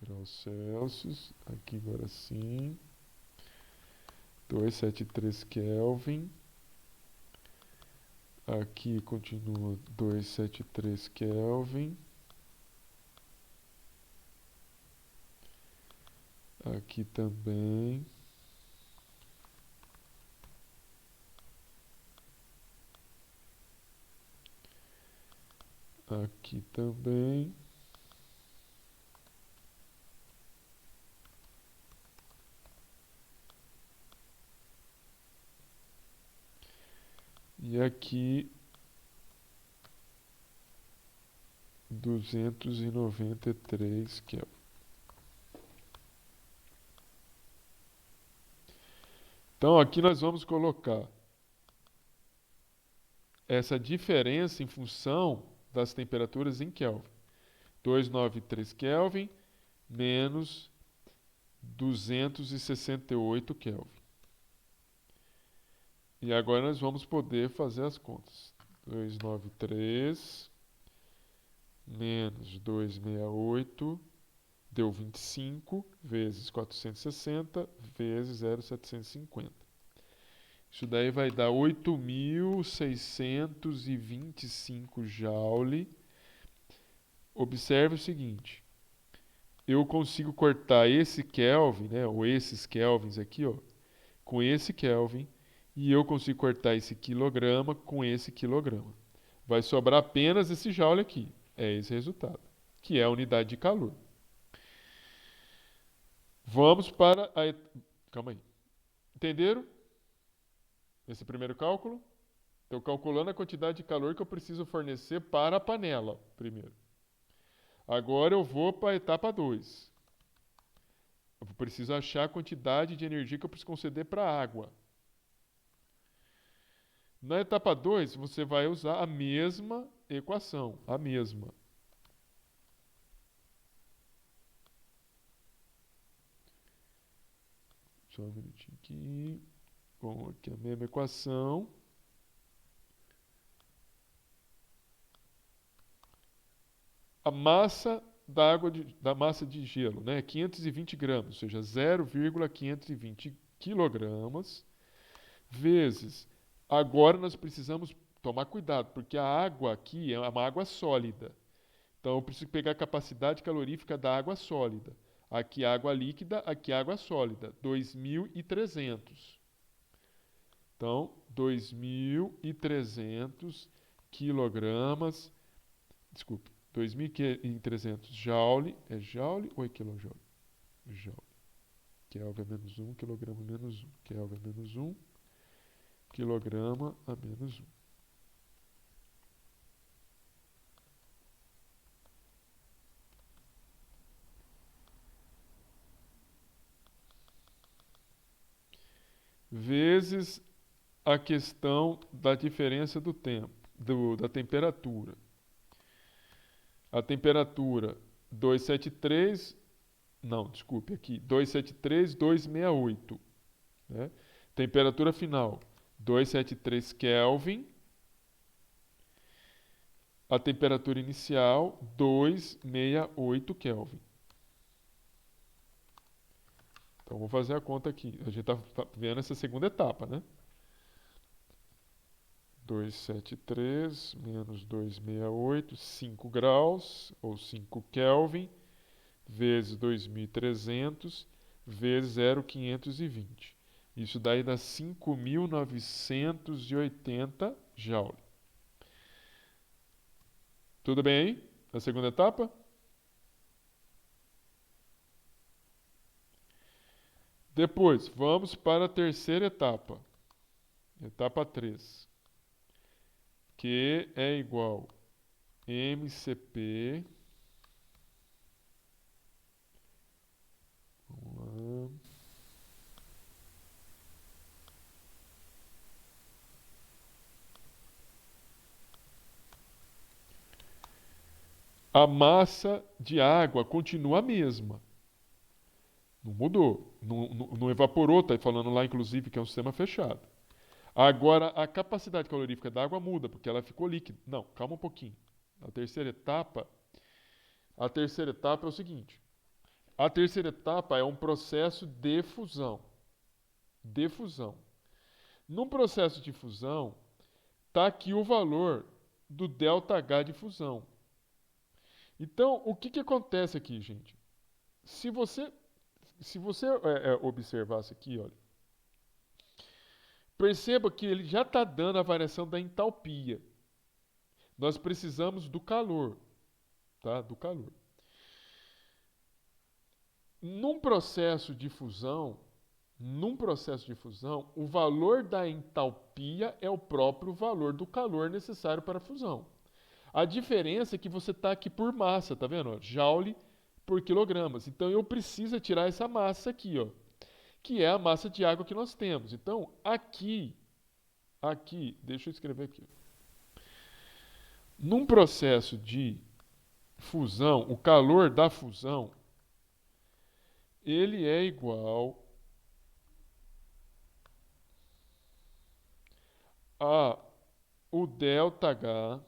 Graus Celsius. Aqui agora sim. 273 Kelvin. Aqui continua 273 Kelvin. Aqui também. Aqui também. E aqui 293 Kelvin. Então aqui nós vamos colocar essa diferença em função das temperaturas em Kelvin. 293 Kelvin menos 268 Kelvin. E agora nós vamos poder fazer as contas. 293 menos 268 deu 25 vezes 460 vezes 0,750. Isso daí vai dar 8.625 joule. Observe o seguinte. Eu consigo cortar esse Kelvin, né, ou esses Kelvins aqui, ó, com esse Kelvin. E eu consigo cortar esse quilograma com esse quilograma. Vai sobrar apenas esse joule aqui. É esse resultado, que é a unidade de calor. Vamos para a... Calma aí. Entenderam? Esse primeiro cálculo? Estou calculando a quantidade de calor que eu preciso fornecer para a panela, primeiro. Agora eu vou para a etapa 2. Eu preciso achar a quantidade de energia que eu preciso conceder para a água. Na etapa 2, você vai usar a mesma equação, a mesma. Só um minutinho aqui. Bom, aqui a mesma equação. A massa da massa de gelo, né? 520 gramas, ou seja, 0,520 quilogramas, vezes. Agora nós precisamos tomar cuidado, porque a água aqui é uma água sólida. Então eu preciso pegar a capacidade calorífica da água sólida. Aqui água líquida, aqui água sólida, 2.300. Então, 2.300 quilogramas, desculpe, 2.300 joule, é joule ou é quilojoule? Joule. Kelvin a menos 1, quilograma a menos 1. Kelvin a menos 1, quilograma a menos 1. Vezes a questão da diferença do tempo, da temperatura. A temperatura 273, não, desculpe, aqui, 273, 268. Né? Temperatura final, 273 Kelvin. A temperatura inicial, 268 Kelvin. Então, vou fazer a conta aqui. A gente está vendo essa segunda etapa, né? 273 menos 268, 5 graus, ou 5 Kelvin, vezes 2.300, vezes 0,520. Isso dá 5.980 joule. Tudo bem aí? A segunda etapa? Depois, vamos para a terceira etapa. Etapa 3. Que é igual MCP. Vamos lá. A massa de água continua a mesma. Não mudou. Não evaporou, está falando lá, inclusive, que é um sistema fechado. Agora, a capacidade calorífica da água muda, porque ela ficou líquida. Não, calma um pouquinho. A terceira etapa é o seguinte. A terceira etapa é um processo de fusão. De fusão. Num processo de fusão, está aqui o valor do ΔH de fusão. Então, o que acontece aqui, gente? Se você observasse aqui, olha, perceba que ele já está dando a variação da entalpia. Nós precisamos do calor, tá? Do calor. Num processo de fusão, o valor da entalpia é o próprio valor do calor necessário para a fusão. A diferença é que você está aqui por massa, tá vendo? Joule por quilogramas. Então eu preciso tirar essa massa aqui, ó, que é a massa de água que nós temos. Então aqui, deixa eu escrever aqui. Num processo de fusão, o calor da fusão, ele é igual a o ΔH.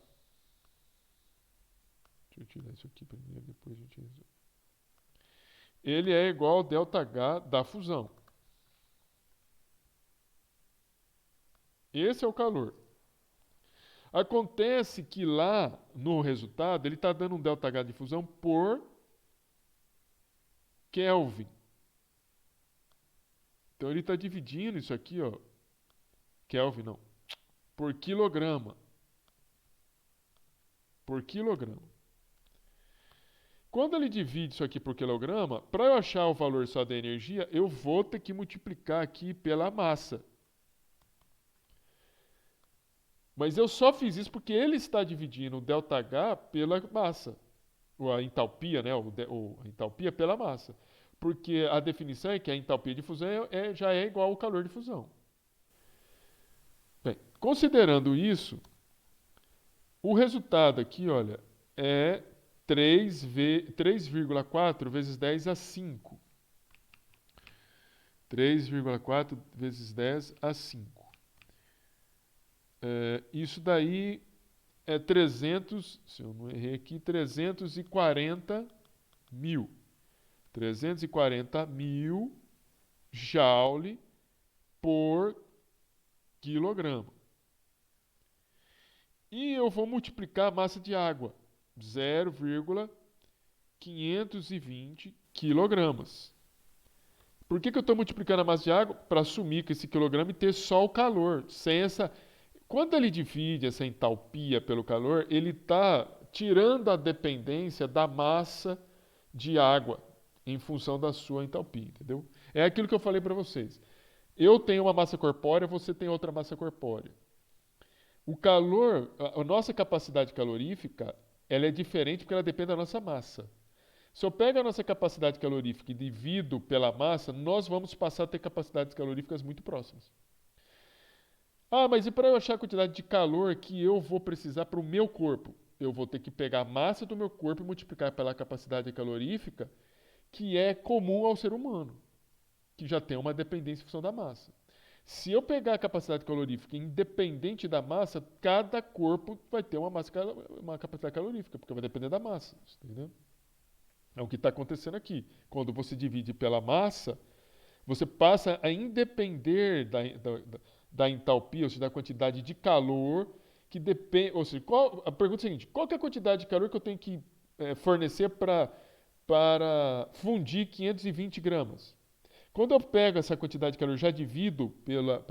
Deixa eu tirar isso aqui primeiro, depois a gente resolve. Ele é igual ao ΔH da fusão. Esse é o calor. Acontece que lá no resultado ele está dando um ΔH de fusão por Kelvin. Então ele está dividindo isso aqui, ó, Kelvin não, por quilograma. Por quilograma. Quando ele divide isso aqui por quilograma, para eu achar o valor só da energia, eu vou ter que multiplicar aqui pela massa. Mas eu só fiz isso porque ele está dividindo o ΔH pela massa. Ou a entalpia, né? A entalpia pela massa. Porque a definição é que a entalpia de fusão já é igual ao calor de fusão. Bem, considerando isso, o resultado aqui, olha, é 3,4 vezes 10 a 5. 3,4 vezes 10 a 5. Isso daí é 300, se eu não errei aqui, 340 mil. 340 mil joule por quilograma. E eu vou multiplicar a massa de água, 0,520 quilogramas. Por que eu estou multiplicando a massa de água? Para assumir que esse quilograma e ter só o calor, sem essa... Quando ele divide essa entalpia pelo calor, ele está tirando a dependência da massa de água em função da sua entalpia, entendeu? É aquilo que eu falei para vocês. Eu tenho uma massa corpórea, você tem outra massa corpórea. O calor, a nossa capacidade calorífica, ela é diferente porque ela depende da nossa massa. Se eu pego a nossa capacidade calorífica e divido pela massa, nós vamos passar a ter capacidades caloríficas muito próximas. Ah, mas e para eu achar a quantidade de calor que eu vou precisar para o meu corpo? Eu vou ter que pegar a massa do meu corpo e multiplicar pela capacidade calorífica que é comum ao ser humano, que já tem uma dependência em função da massa. Se eu pegar a capacidade calorífica independente da massa, cada corpo vai ter uma capacidade calorífica, porque vai depender da massa. Entendeu? É o que está acontecendo aqui. Quando você divide pela massa, você passa a independer da entalpia, ou seja, da quantidade de calor que depende. Ou seja, a pergunta é a seguinte: qual que é a quantidade de calor que eu tenho que fornecer para fundir 520 gramas? Quando eu pego essa quantidade de calor e já divido pela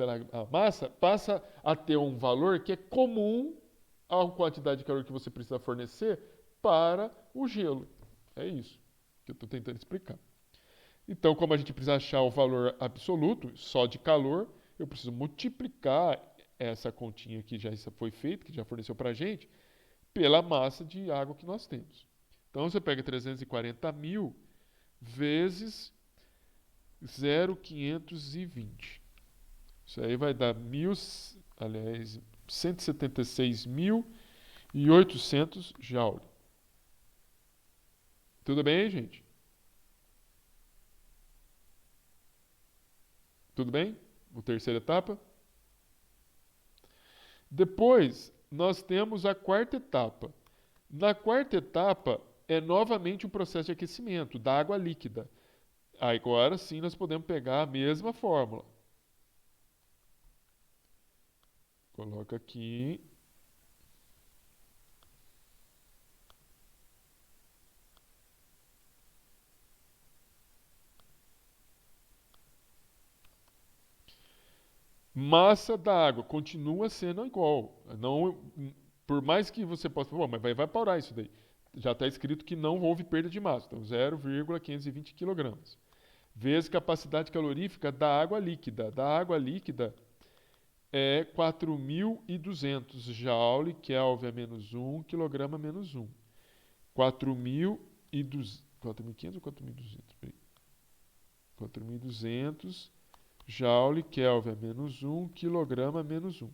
massa, passa a ter um valor que é comum a quantidade de calor que você precisa fornecer para o gelo. É isso que eu estou tentando explicar. Então, como a gente precisa achar o valor absoluto só de calor, eu preciso multiplicar essa continha que já foi feita, que já forneceu para a gente, pela massa de água que nós temos. Então, você pega 340 mil vezes 0,520. Isso aí vai dar 176.800 joule. Tudo bem, gente? Tudo bem? A terceira etapa. Depois, nós temos a quarta etapa. Na quarta etapa, é novamente um processo de aquecimento da água líquida. Agora sim, nós podemos pegar a mesma fórmula. Coloca aqui. Massa da água continua sendo igual. Não, por mais que você possa falar, mas vai evaporar isso daí. Já está escrito que não houve perda de massa, então 0,520 kg. Vezes capacidade calorífica da água líquida. Da água líquida é 4.200 joule, Kelvin a menos 1, quilograma a menos 1. 4.200, 4.500 ou 4.200? 4.200 joule, Kelvin a menos 1, quilograma a menos 1.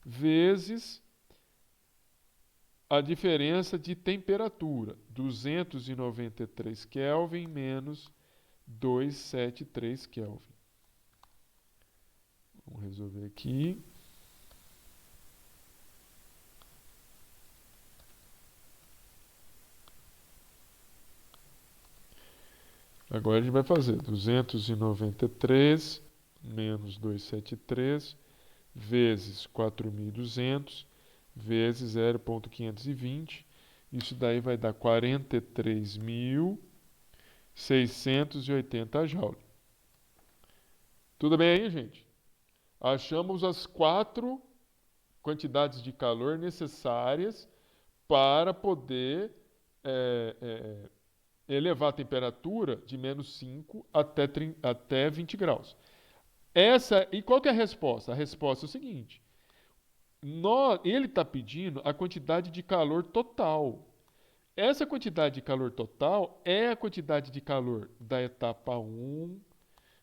Vezes a diferença de temperatura, 293 Kelvin menos 273 Kelvin. Vamos resolver aqui. Agora a gente vai fazer 293 menos 273 vezes 4.200 vezes 0,520. Isso daí vai dar 43.680 joule. Tudo bem aí, gente? Achamos as 4 quantidades de calor necessárias para poder elevar a temperatura de menos 5 até 20 graus. E qual que é a resposta? A resposta é o seguinte. Ele está pedindo a quantidade de calor total. Essa quantidade de calor total é a quantidade de calor da etapa 1,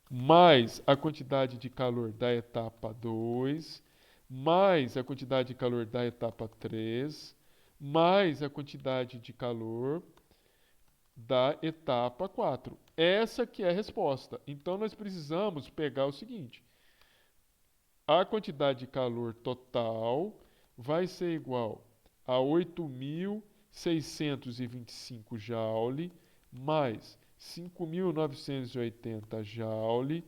mais a quantidade de calor da etapa 2, mais a quantidade de calor da etapa 3, mais a quantidade de calor da etapa 4. Essa que é a resposta. Então, nós precisamos pegar o seguinte. A quantidade de calor total vai ser igual a 8.625 joule mais 5.980 joule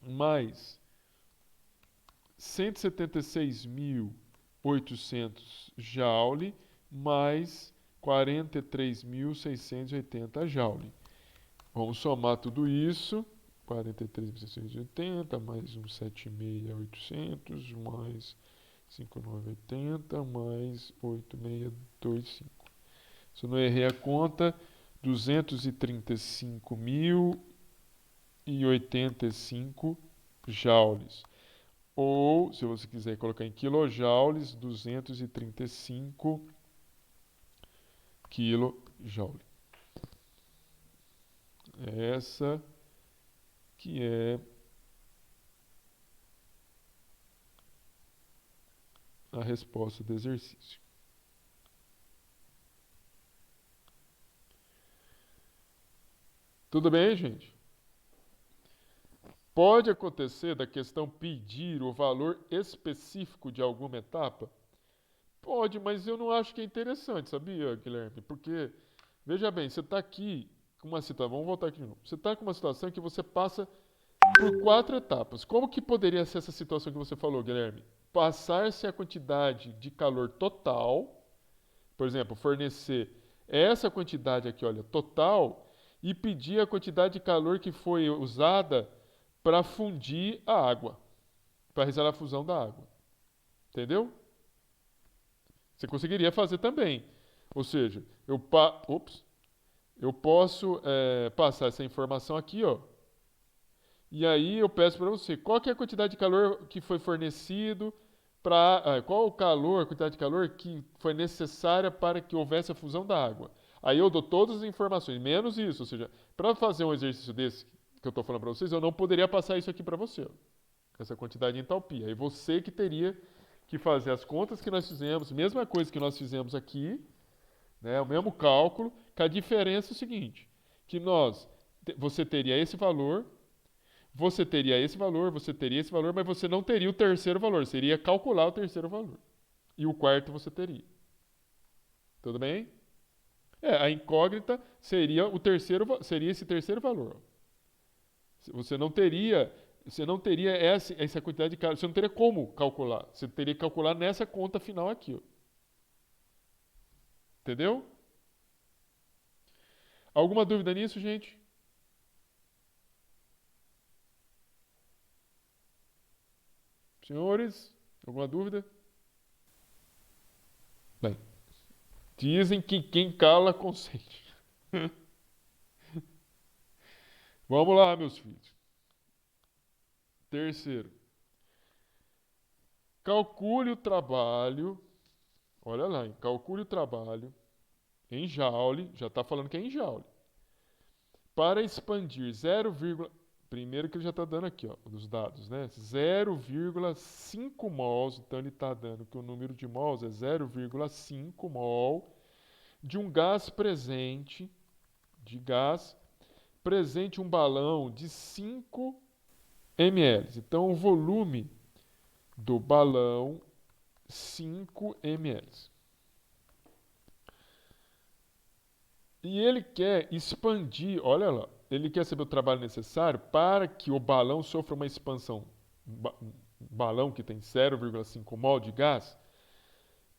mais 176.800 joule mais 43.680 joule. Vamos somar tudo isso. 43.680 mais 7.800 mais 5.980 mais 8.625. Se eu não errei a conta, 235.085 joules. Ou, se você quiser colocar em quilojoules, 235 kJ. Essa que é a resposta do exercício. Tudo bem, gente? Pode acontecer da questão pedir o valor específico de alguma etapa? Pode, mas eu não acho que é interessante, sabia, Guilherme? Porque, veja bem, você está aqui com uma situação, vamos voltar aqui de novo. Você está com uma situação que você passa por 4 etapas. Como que poderia ser essa situação que você falou, Guilherme? Passar-se a quantidade de calor total, por exemplo, fornecer essa quantidade aqui, olha, total, e pedir a quantidade de calor que foi usada para fundir a água, para realizar a fusão da água. Entendeu? Você conseguiria fazer também. Ou seja, eu posso passar essa informação aqui, ó. E aí eu peço para você, qual que é a quantidade de calor que foi fornecido para, qual o calor, a quantidade de calor que foi necessária para que houvesse a fusão da água. Aí eu dou todas as informações, menos isso. Ou seja, para fazer um exercício desse que eu estou falando para vocês, eu não poderia passar isso aqui para você, ó, essa quantidade de entalpia. Aí você que teria que fazer as contas que nós fizemos, mesma coisa que nós fizemos aqui, né, o mesmo cálculo, que a diferença é o seguinte, que você teria esse valor, você teria esse valor, você teria esse valor, mas você não teria o terceiro valor, seria calcular o terceiro valor. E o quarto você teria. Tudo bem? A incógnita seria seria esse terceiro valor. Você não teria essa quantidade de calor, você não teria como calcular. Você teria que calcular nessa conta final aqui, ó. Entendeu? Alguma dúvida nisso, gente? Senhores, alguma dúvida? Bem, dizem que quem cala consente. Vamos lá, meus filhos. Terceiro, calcule o trabalho. Olha lá, hein? Calcule o trabalho em joule, já está falando que é em joule, para expandir 0, primeiro que ele já está dando aqui, ó, os dados, né? 0,5 mols, então ele está dando que o número de mols é 0,5 mol de um gás presente, um balão de 5 ml. Então o volume do balão 5 ml. E ele quer expandir, olha lá, ele quer saber o trabalho necessário para que o balão sofra uma expansão. Um balão que tem 0,5 mol de gás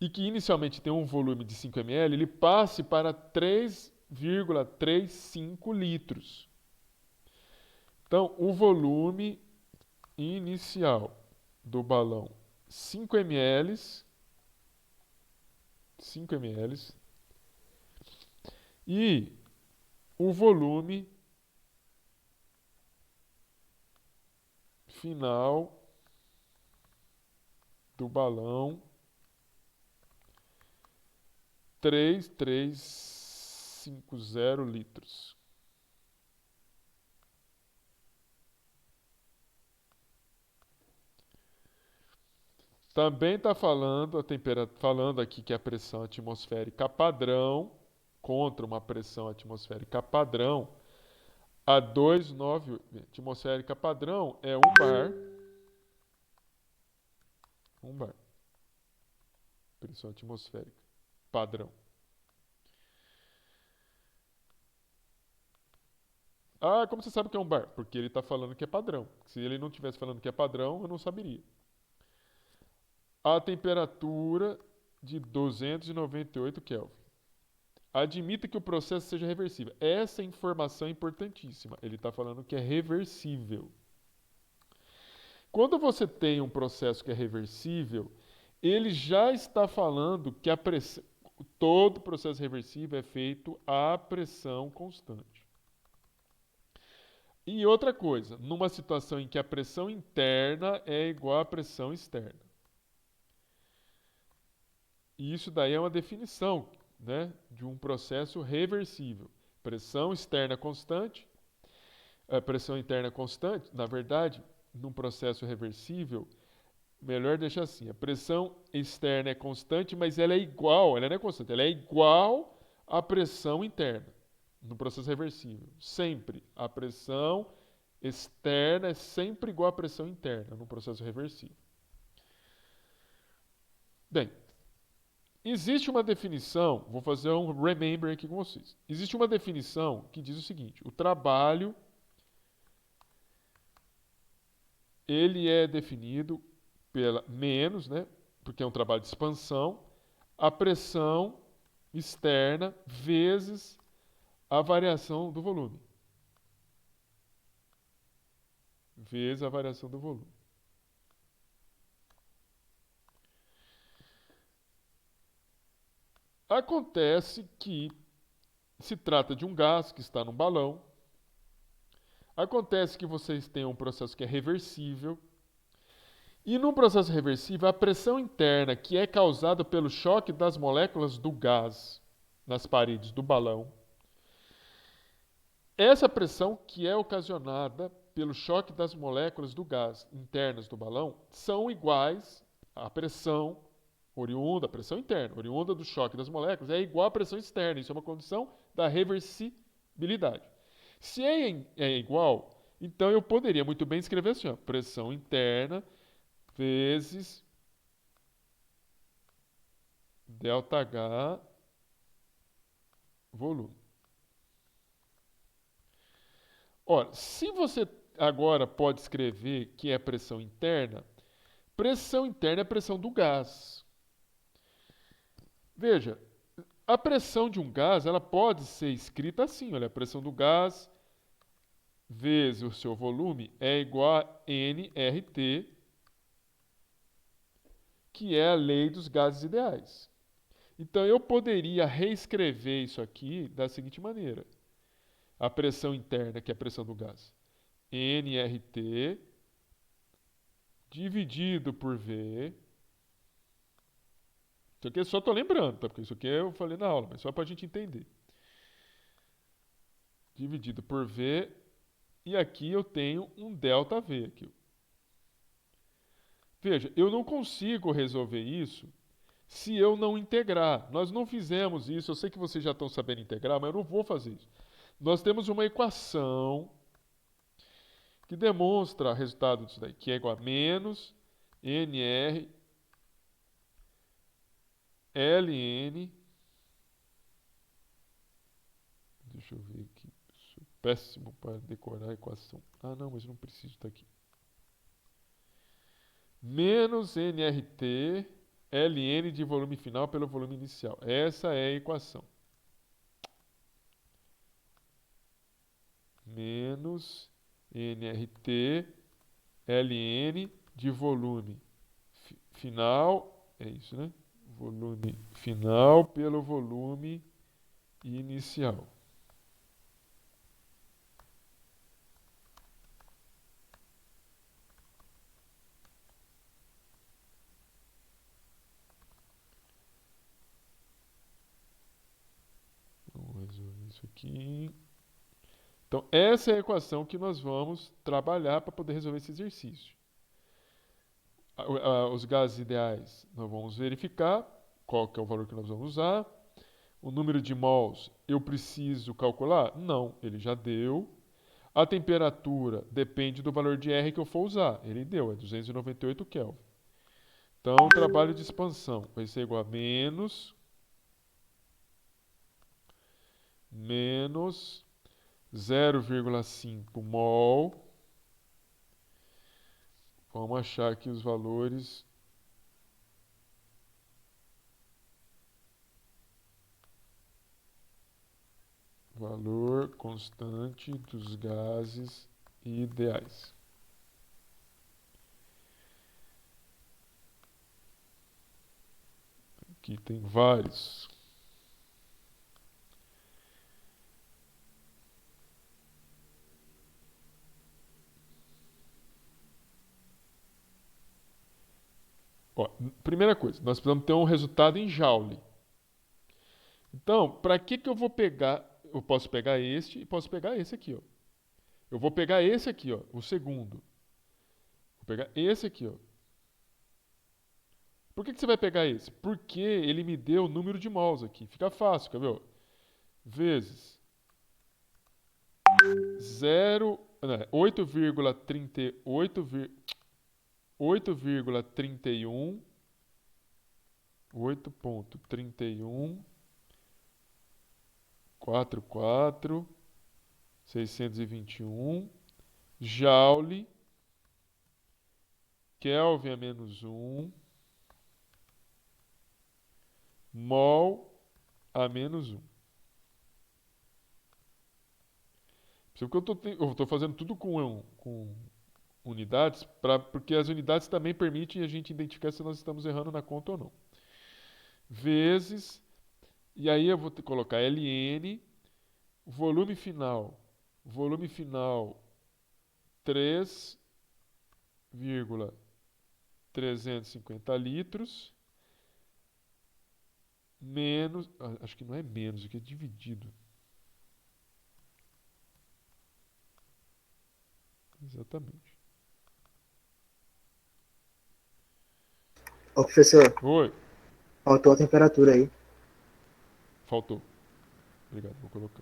e que inicialmente tem um volume de 5 ml, ele passe para 3,35 litros. Então, o volume inicial do balão 5 ml, e o volume final do balão 3,350 litros. Também está falando aqui que a pressão atmosférica padrão contra uma pressão atmosférica padrão a 2,9 atmosférica padrão é 1 bar. 1 bar. Pressão atmosférica padrão. Ah, como você sabe que é 1 bar? Porque ele está falando que é padrão. Se ele não estivesse falando que é padrão, eu não saberia. A temperatura de 298 Kelvin. Admita que o processo seja reversível. Essa informação é importantíssima. Ele está falando que é reversível. Quando você tem um processo que é reversível, ele já está falando que todo processo reversível é feito à pressão constante. E outra coisa, numa situação em que a pressão interna é igual à pressão externa. E isso daí é uma definição, né, de um processo reversível. Pressão externa constante, pressão interna constante, na verdade, num processo reversível, melhor deixar assim, a pressão externa é constante, mas ela não é constante, ela é igual à pressão interna, no processo reversível. Sempre. A pressão externa é sempre igual à pressão interna, no processo reversível. Bem, existe uma definição, vou fazer um remember aqui com vocês. Existe uma definição que diz o seguinte, o trabalho, ele é definido pela menos, né, porque é um trabalho de expansão, a pressão externa vezes a variação do volume. Vezes a variação do volume. Acontece que se trata de um gás que está no balão. Acontece que vocês têm um processo que é reversível. E no processo reversível, a pressão interna que é causada pelo choque das moléculas do gás nas paredes do balão, essa pressão que é ocasionada pelo choque das moléculas do gás internas do balão são iguais à pressão oriunda, a pressão interna, oriunda do choque das moléculas, é igual à pressão externa. Isso é uma condição da reversibilidade. Se é igual, então eu poderia muito bem escrever assim, ó, pressão interna vezes ΔH volume. Ora, se você agora pode escrever que é pressão interna é a pressão do gás. Veja, a pressão de um gás ela pode ser escrita assim, olha, a pressão do gás vezes o seu volume é igual a nRT, que é a lei dos gases ideais. Então eu poderia reescrever isso aqui da seguinte maneira: a pressão interna, que é a pressão do gás, nRT dividido por V. Isso aqui eu só estou lembrando, tá? Porque isso aqui eu falei na aula, mas só para a gente entender. Dividido por V. E aqui eu tenho um ΔV. Aqui. Veja, eu não consigo resolver isso se eu não integrar. Nós não fizemos isso. Eu sei que vocês já estão sabendo integrar, mas eu não vou fazer isso. Nós temos uma equação que demonstra o resultado disso daí, que é igual a menos NR LN. Deixa eu ver aqui. Sou péssimo para decorar a equação. Ah, não, mas não preciso estar aqui. Menos nRT ln de volume final pelo volume inicial. Essa é a equação. Menos nRT ln de volume final, é isso, né? Volume final pelo volume inicial. Vamos resolver isso aqui. Então, essa é a equação que nós vamos trabalhar para poder resolver esse exercício. Os gases ideais, nós vamos verificar qual que é o valor que nós vamos usar. O número de mols, eu preciso calcular? Não, ele já deu. A temperatura depende do valor de R que eu for usar. Ele deu, é 298 Kelvin. Então, o trabalho de expansão vai ser igual a menos 0,5 mol. Vamos achar aqui os valores. Valor constante dos gases ideais. Aqui tem vários. Ó, primeira coisa, nós precisamos ter um resultado em Joule. Então, para que eu vou pegar? Eu posso pegar este e posso pegar esse aqui, ó. Eu vou pegar esse aqui, ó, o segundo. Vou pegar esse aqui, ó. Por que você vai pegar esse? Porque ele me deu o número de mols aqui. Fica fácil, quer ver? Vezes 8,31 8,31 621 Joule Kelvin a menos 1 mol a menos 1. Porque eu estou fazendo tudo com unidades, porque as unidades também permitem a gente identificar se nós estamos errando na conta ou não. Vezes E aí eu vou colocar ln, volume final 3,350 litros, menos, acho que não é menos, aqui é dividido. Exatamente. Ô, professor, Oi, faltou a temperatura aí. faltou. Obrigado, vou colocar.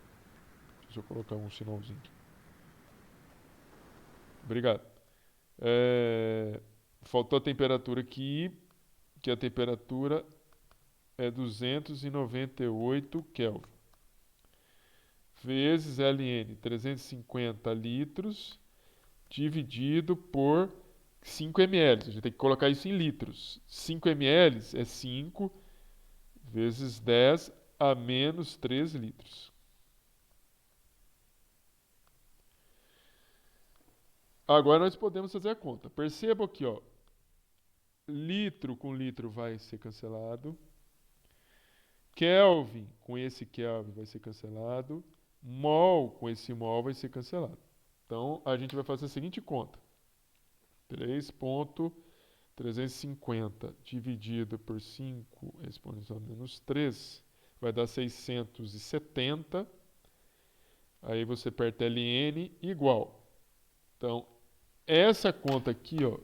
Deixa eu colocar um sinalzinho aqui. Obrigado. Faltou a temperatura aqui, que a temperatura é 298 Kelvin. Vezes ln 350 litros, dividido por 5 ml. A gente tem que colocar isso em litros. 5 ml é 5 vezes 10 a menos 3 litros. Agora nós podemos fazer a conta. Perceba aqui, ó, litro com litro vai ser cancelado. Kelvin com esse Kelvin vai ser cancelado. Mol com esse mol vai ser cancelado. Então a gente vai fazer a seguinte conta: 3,350 dividido por 5 exponencial menos 3 vai dar 670. Aí você aperta ln igual. Então, essa conta aqui, ó,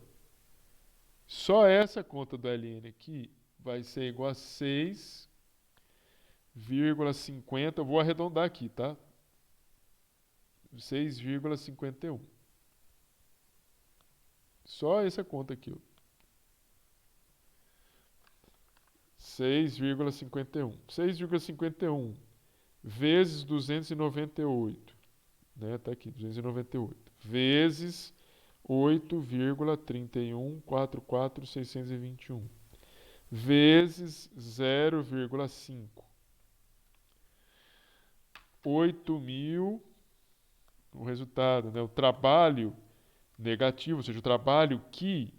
só essa conta do ln aqui vai ser igual a 6,50. Eu vou arredondar aqui, tá? 6,51. Só essa conta aqui, ó. 6,51. 6,51 vezes 298, né? Tá aqui, 298. Vezes 8,3144621 vezes 0,5. 8.000, o resultado, né? O trabalho negativo, ou seja, o trabalho que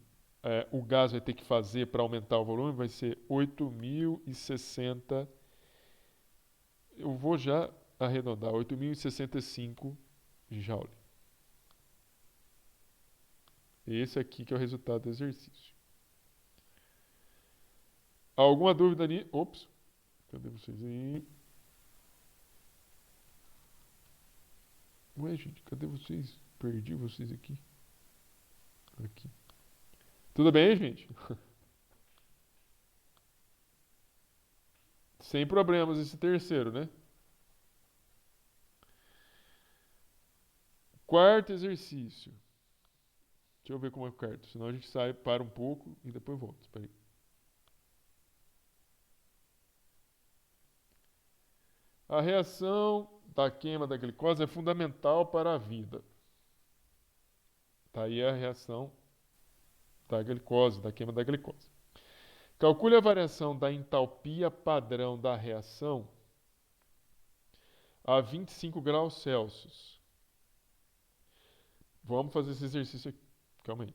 o gás vai ter que fazer para aumentar o volume vai ser 8.060. Eu vou já arredondar, 8.065 Joule. Esse aqui que é o resultado do exercício. Alguma dúvida ali? Ops, cadê vocês aí? Ué, gente, cadê vocês? Perdi vocês aqui. Aqui. Tudo bem, gente? Sem problemas esse terceiro, né? Quarto exercício. Deixa eu ver como é o quarto. Senão a gente sai, para um pouco e depois volta. Espera aí. A reação da queima da glicose é fundamental para a vida. Tá aí a reação da glicose, da queima da glicose. Calcule a variação da entalpia padrão da reação a 25 graus Celsius. Vamos fazer esse exercício aqui. Calma aí.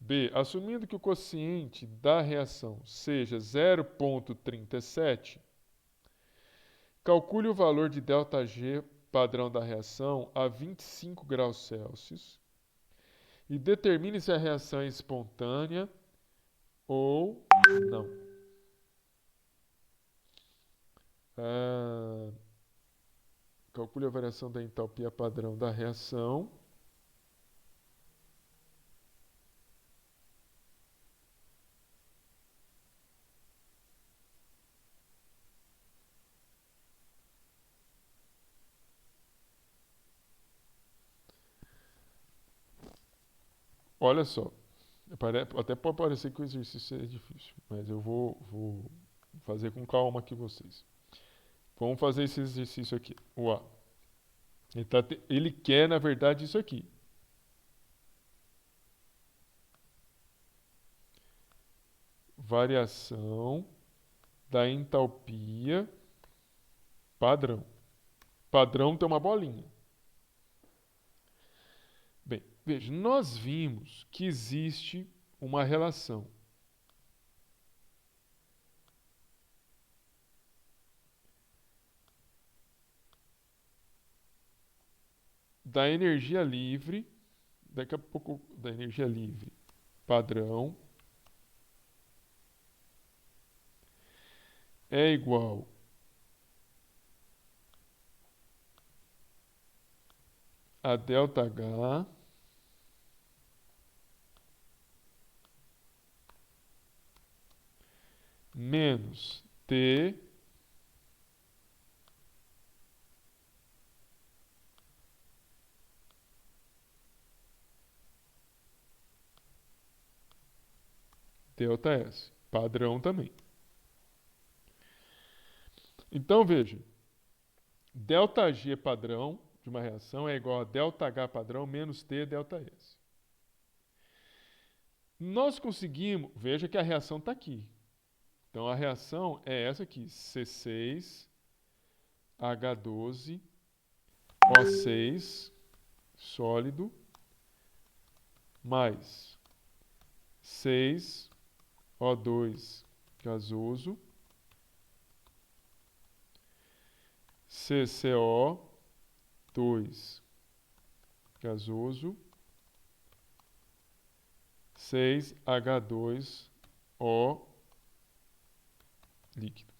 B. Assumindo que o quociente da reação seja 0,37, calcule o valor de ΔG padrão da reação a 25 graus Celsius e determine se a reação é espontânea ou não. Calcule a variação da entalpia padrão da reação. Olha só, até pode parecer que o exercício é difícil, mas eu vou fazer com calma aqui vocês. Vamos fazer esse exercício aqui. O A. Ele quer, na verdade, isso aqui. Variação da entalpia padrão. Padrão tem uma bolinha. Bem, veja, nós vimos que existe uma relação da energia livre, daqui a pouco, da energia livre padrão é igual a ΔH menos T ΔS. Padrão também. Então, veja. ΔG padrão de uma reação é igual a ΔH padrão menos T ΔS. Nós conseguimos... Veja que a reação está aqui. Então, a reação é essa aqui. C6H12O6 sólido mais 6O2 gasoso CCO2 gasoso 6H2O líquido.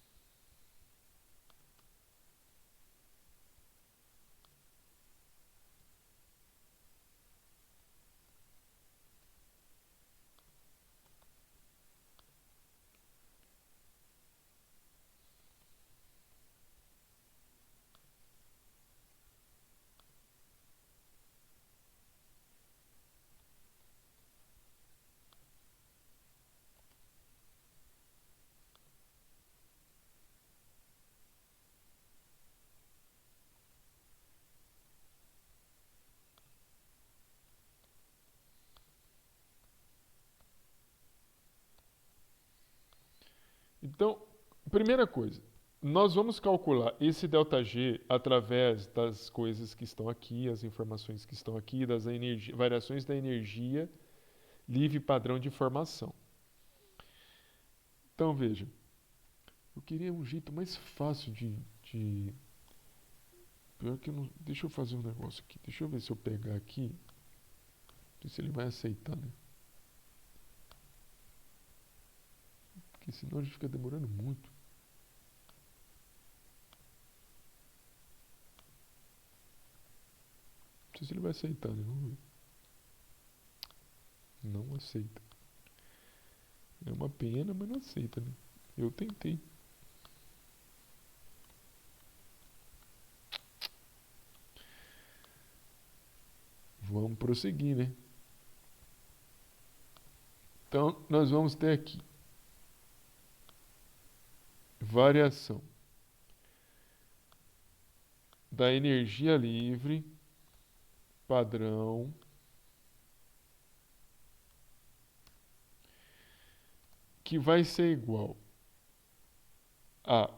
Então, primeira coisa, nós vamos calcular esse ΔG através das coisas que estão aqui, as informações que estão aqui, das variações da energia livre padrão de formação. Então, veja, eu queria um jeito mais fácil de... Pior que eu não... Deixa eu fazer um negócio aqui. Deixa eu ver se eu pegar aqui. Não sei se ele vai aceitar, né? Porque senão a gente fica demorando muito. Não sei se ele vai aceitar, né? Vamos ver. Não aceita. É uma pena, mas não aceita, né? Eu tentei. Vamos prosseguir, né? Então, nós vamos ter aqui variação da energia livre padrão que vai ser igual a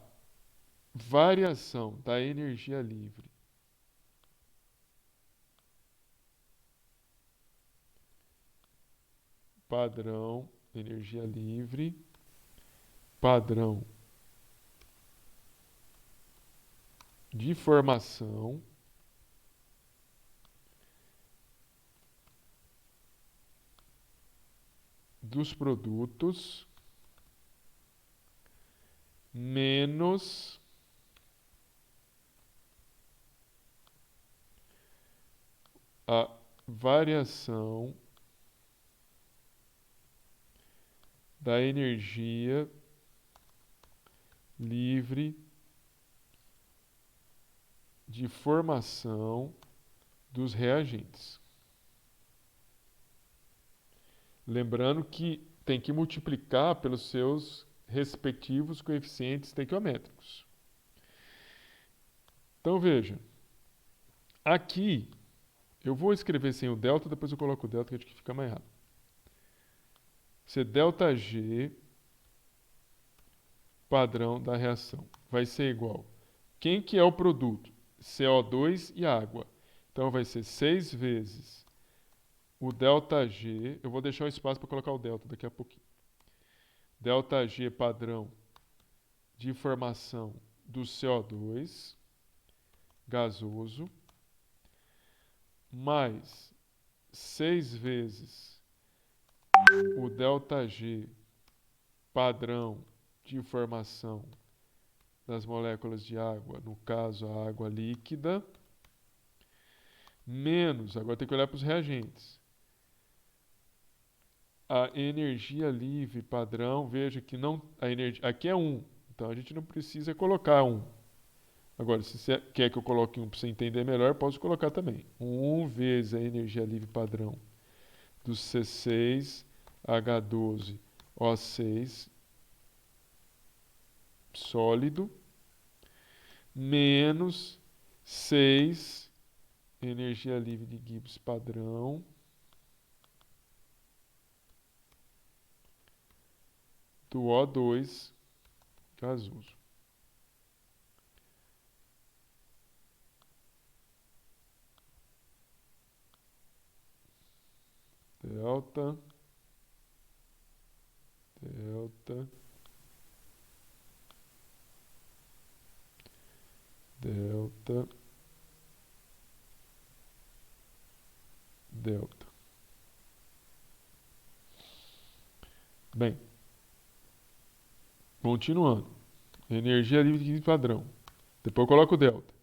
variação da energia livre padrão, energia livre padrão de formação dos produtos menos a variação da energia livre de formação dos reagentes. Lembrando que tem que multiplicar pelos seus respectivos coeficientes estequiométricos. Então veja, aqui eu vou escrever sem o delta, depois eu coloco o delta que acho que fica mais rápido. Ser ΔG padrão da reação vai ser igual. Quem que é o produto? CO2 e água. Então vai ser 6 vezes o ΔG. Eu vou deixar o espaço para colocar o delta daqui a pouquinho. ΔG padrão de formação do CO2 gasoso mais 6 vezes o ΔG padrão de formação das moléculas de água, no caso a água líquida, menos, agora tem que olhar para os reagentes, a energia livre padrão, veja que não, a energia, aqui é 1, então a gente não precisa colocar 1. Agora, se você quer que eu coloque 1 para você entender melhor, posso colocar também. 1 vezes a energia livre padrão do C6H12O6 sólido, menos 6 energia livre de Gibbs padrão do O2 gasoso. Delta, delta, delta, delta. Bem, continuando. Energia livre de padrão. Depois eu coloco o delta.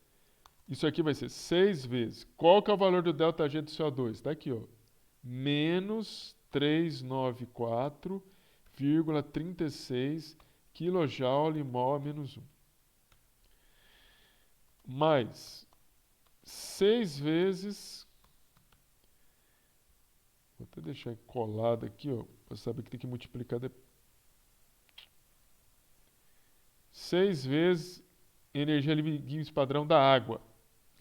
Isso aqui vai ser 6 vezes. Qual que é o valor do ΔG do CO2? Está aqui, ó. Menos 394,36 kJ mol a menos 1. Mais 6 vezes. Vou até deixar colado aqui, ó, para saber que tem que multiplicar depois. 6 vezes energia livre Gibbs padrão da água.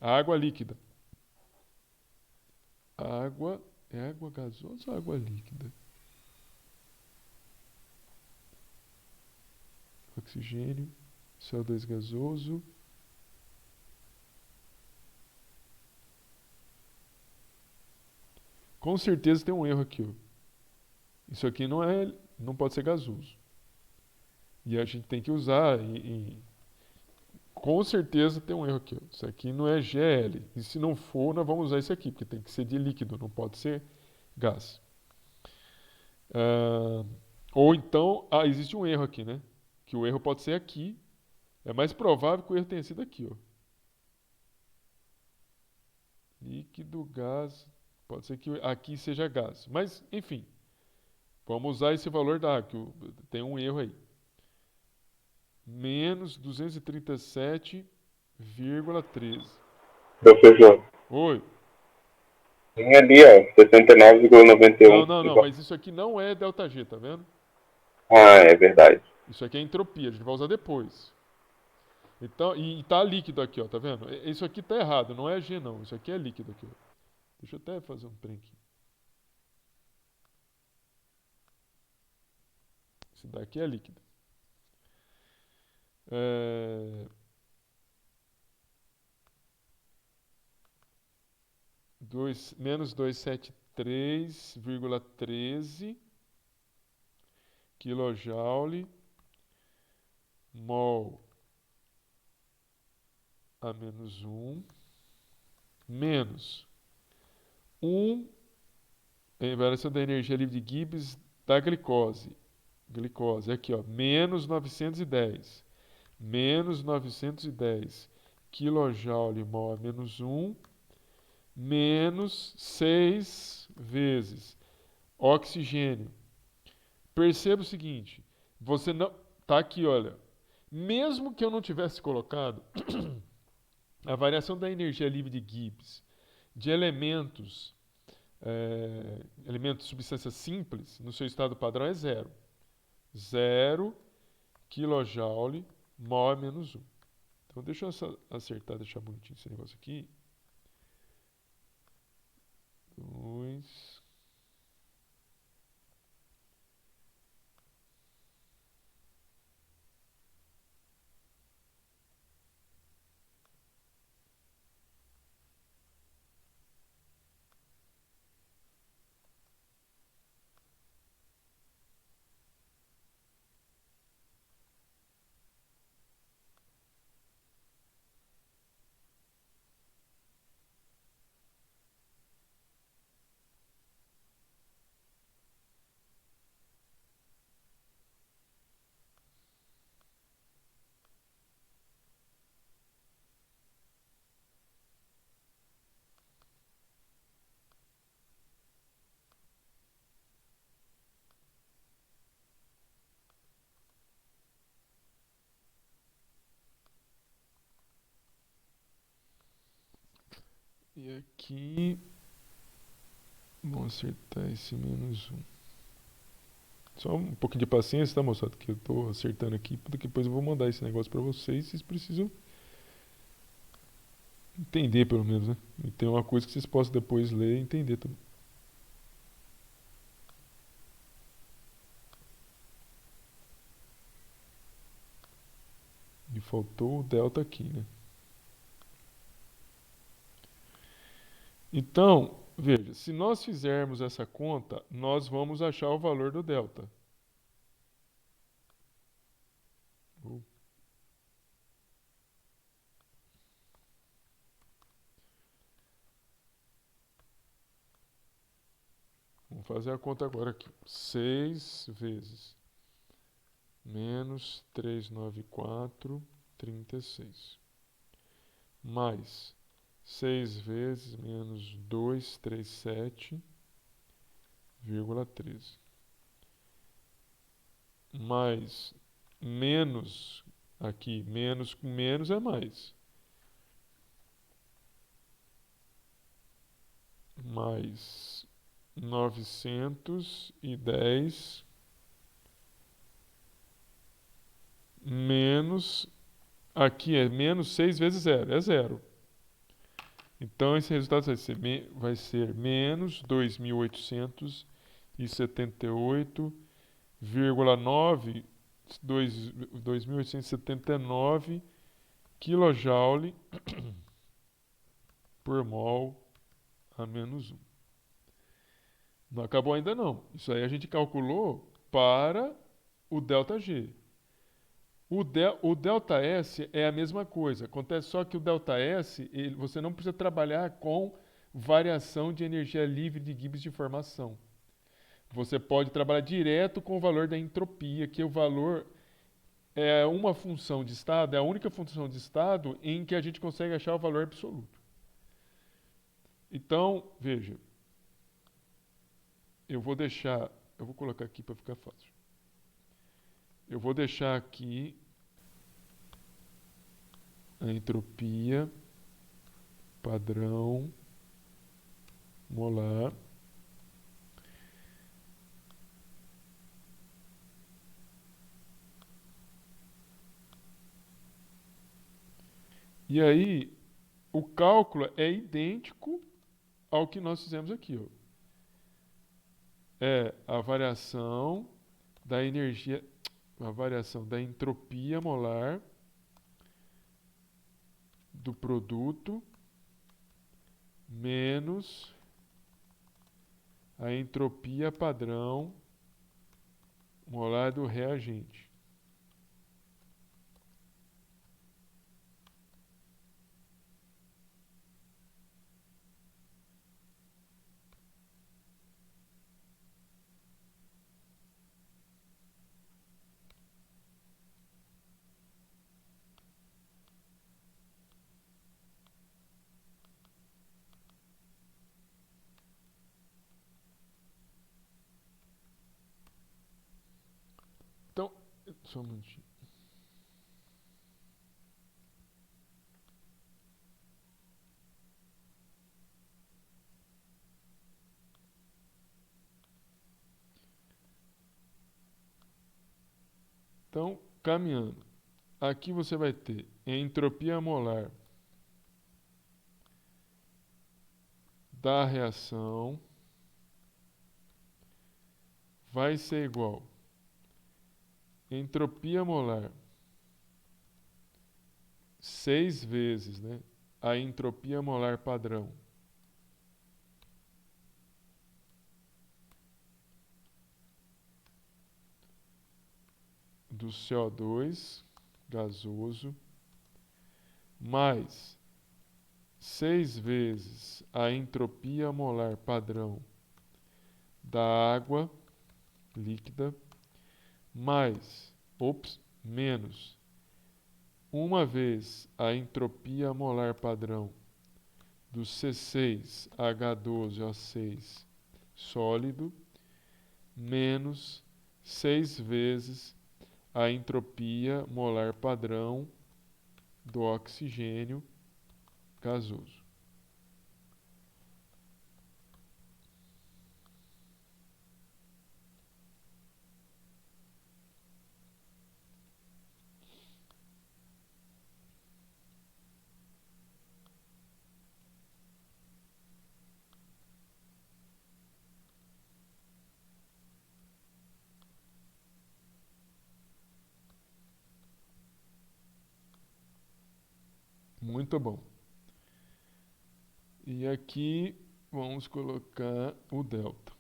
A água líquida. Água é água gasosa ou água líquida? Oxigênio, CO2 gasoso. Com certeza tem um erro aqui, ó. Isso aqui não pode ser gasoso. E a gente tem que usar com certeza tem um erro aqui, ó. Isso aqui não é GL. E se não for, nós vamos usar isso aqui, porque tem que ser de líquido, não pode ser gás. Ou então, existe um erro aqui, né? Que o erro pode ser aqui. É mais provável que o erro tenha sido aqui, ó. Líquido, gás. Pode ser que aqui seja gás. Mas, enfim. Vamos usar esse valor da água, que tem um erro aí. Menos 237,13. Professor, Oi. tem ali, ó, 69,91. Não, mas isso aqui não é ΔG, tá vendo? Ah, é verdade. Isso aqui é entropia, a gente vai usar depois. Então, e tá líquido aqui, ó, tá vendo? Isso aqui tá errado, não é G não, isso aqui é líquido aqui, ó. Deixa eu até fazer um print aqui. Esse daqui é líquido. Menos 273,13 kJ mol a menos 1 menos 1 em variação da energia livre de Gibbs da glicose. Glicose, aqui ó, menos 910 kJ mol a menos 1 menos 6 vezes oxigênio. Perceba o seguinte, você não... Tá aqui, olha. Mesmo que eu não tivesse colocado a variação da energia livre de Gibbs de elementos, elementos de substância simples, no seu estado padrão é zero. 0 kJ mol a menos 1. Então deixa eu acertar, deixar bonitinho esse negócio aqui. 2. E aqui, vamos acertar esse -1. Só um pouquinho de paciência, tá, moçada? Que eu tô acertando aqui, porque depois eu vou mandar esse negócio pra vocês. Vocês precisam entender, pelo menos, né? E tem uma coisa que vocês possam depois ler e entender também. E faltou o delta aqui, né? Então, veja, se nós fizermos essa conta, nós vamos achar o valor do delta. Vamos fazer a conta agora aqui. 6 vezes menos 394, 36. Mais 6 vezes menos 237,13. Mais menos aqui, menos com menos é mais. Mais 910 menos, aqui é menos 6 vezes 0, é 0. Então esse resultado vai ser menos 2.878,9 kJ por mol a -1. Não acabou ainda não. Isso aí a gente calculou para o ΔG. O ΔS é a mesma coisa. Acontece só que o ΔS, você não precisa trabalhar com variação de energia livre de Gibbs de formação. Você pode trabalhar direto com o valor da entropia, que o valor é uma função de estado, é a única função de estado em que a gente consegue achar o valor absoluto. Então, veja, eu vou colocar aqui para ficar fácil. Eu vou deixar aqui a entropia padrão molar e aí o cálculo é idêntico ao que nós fizemos aqui, ó. É a variação da energia, a variação da entropia molar do produto menos a entropia padrão molar do reagente. Então, só um minutinho. Então, caminhando. Aqui você vai ter a entropia molar da reação vai ser igual a entropia molar 6 vezes, né, a entropia molar padrão do CO2 gasoso mais 6 vezes a entropia molar padrão da água líquida mais, menos uma vez a entropia molar padrão do C6H12O6 sólido menos 6 vezes a entropia molar padrão do oxigênio gasoso. Muito bom. E aqui vamos colocar o delta.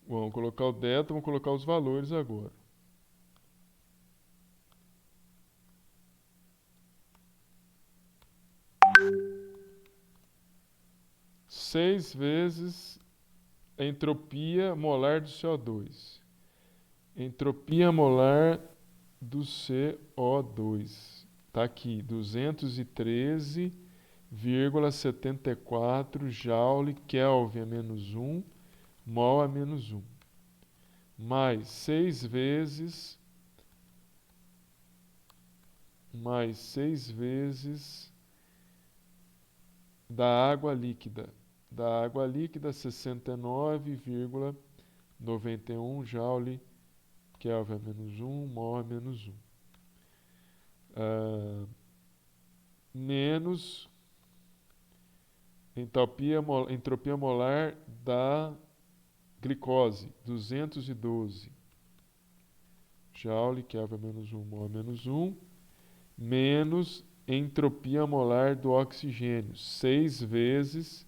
Vamos colocar o delta, vamos colocar os valores agora. Seis vezes a entropia molar do CO2. Entropia molar do CO2. Está aqui, 213,74 Joule Kelvin a menos 1, mol a menos 1. Mais 6 vezes da água líquida. Da água líquida, 69,91 Joule Kelvin a menos 1, mol a menos 1. Menos entropia molar da glicose, 212 Joule Kelvin a menos 1, mol a menos 1. Menos entropia molar do oxigênio, 6 vezes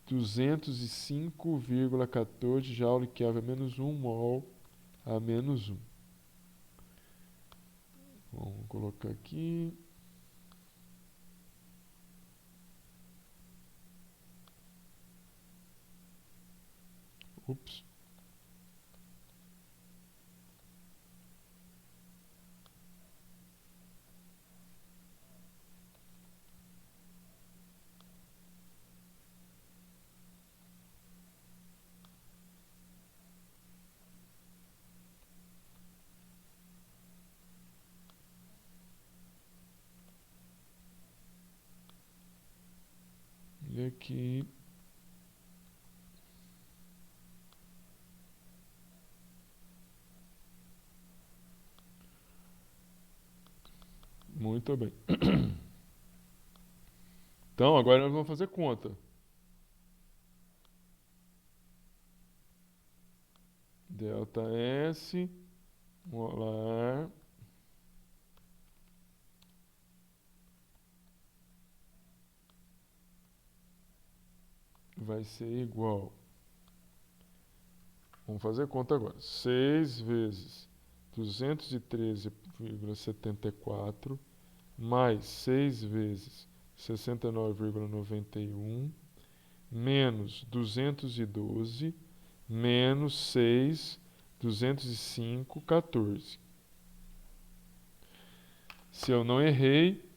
205,14 Joule Kelvin a menos 1, mol a menos 1. Vamos colocar aqui. Ups. E aqui. Muito bem. Então, agora nós vamos fazer conta. Delta S molar vai ser igual. Vamos fazer conta agora. 6 vezes 213,74 mais 6 vezes 69,91 menos 212 menos 6, 205, 14. Se eu não errei,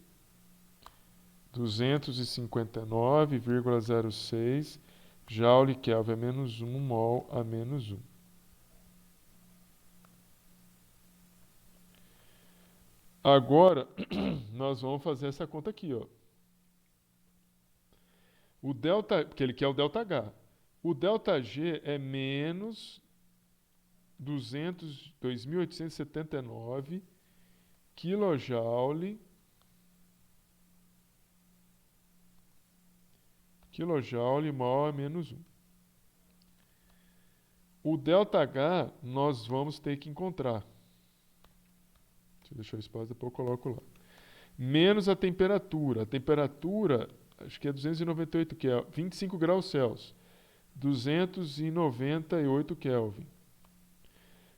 259,06 Joule Kelvin a menos 1, mol a menos 1. Agora, nós vamos fazer essa conta aqui, ó. O delta, porque ele quer o delta H. O delta G é menos 2.879 kJ mol a menos 1. O ΔH nós vamos ter que encontrar. Deixa eu deixar o espaço, depois eu coloco lá. Menos a temperatura. A temperatura, acho que é 298 Kelvin, 25 graus Celsius. 298 Kelvin.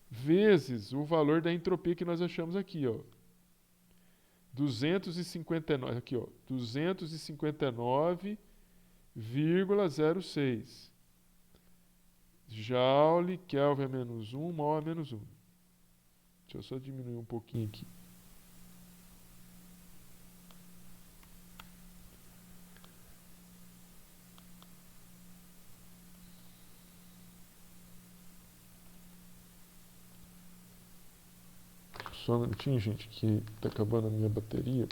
Vezes o valor da entropia que nós achamos aqui, ó. 259, aqui, ó. 259,06 Joule Kelvin a menos 1, mol a menos 1. Deixa eu só diminuir um pouquinho aqui. Só um minutinho, gente, que tá acabando a minha bateria.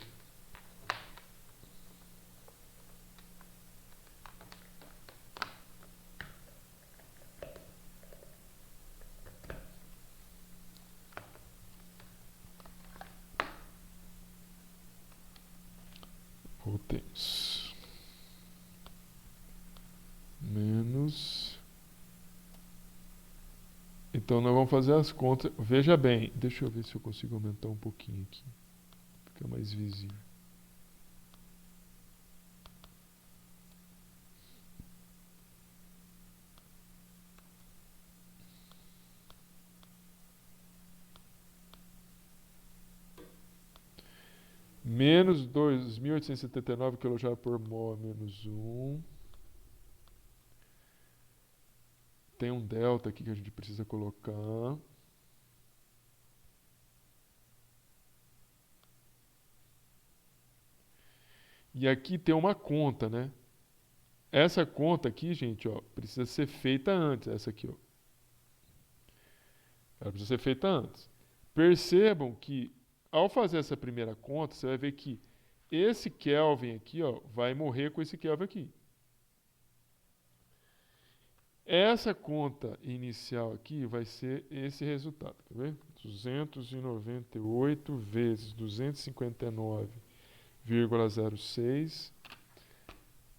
Voltemos. Menos Então nós vamos fazer as contas. Veja bem, deixa eu ver se eu consigo aumentar um pouquinho aqui. Fica mais visível. Menos 2.879 kJ por mol menos 1. Tem um delta aqui que a gente precisa colocar. E aqui tem uma conta, né? Essa conta aqui, gente, ó, precisa ser feita antes. Essa aqui, ó. Ela precisa ser feita antes. Percebam que, ao fazer essa primeira conta, você vai ver que esse Kelvin aqui, ó, vai morrer com esse Kelvin aqui. Essa conta inicial aqui vai ser esse resultado, quer ver? 298 vezes 259,06,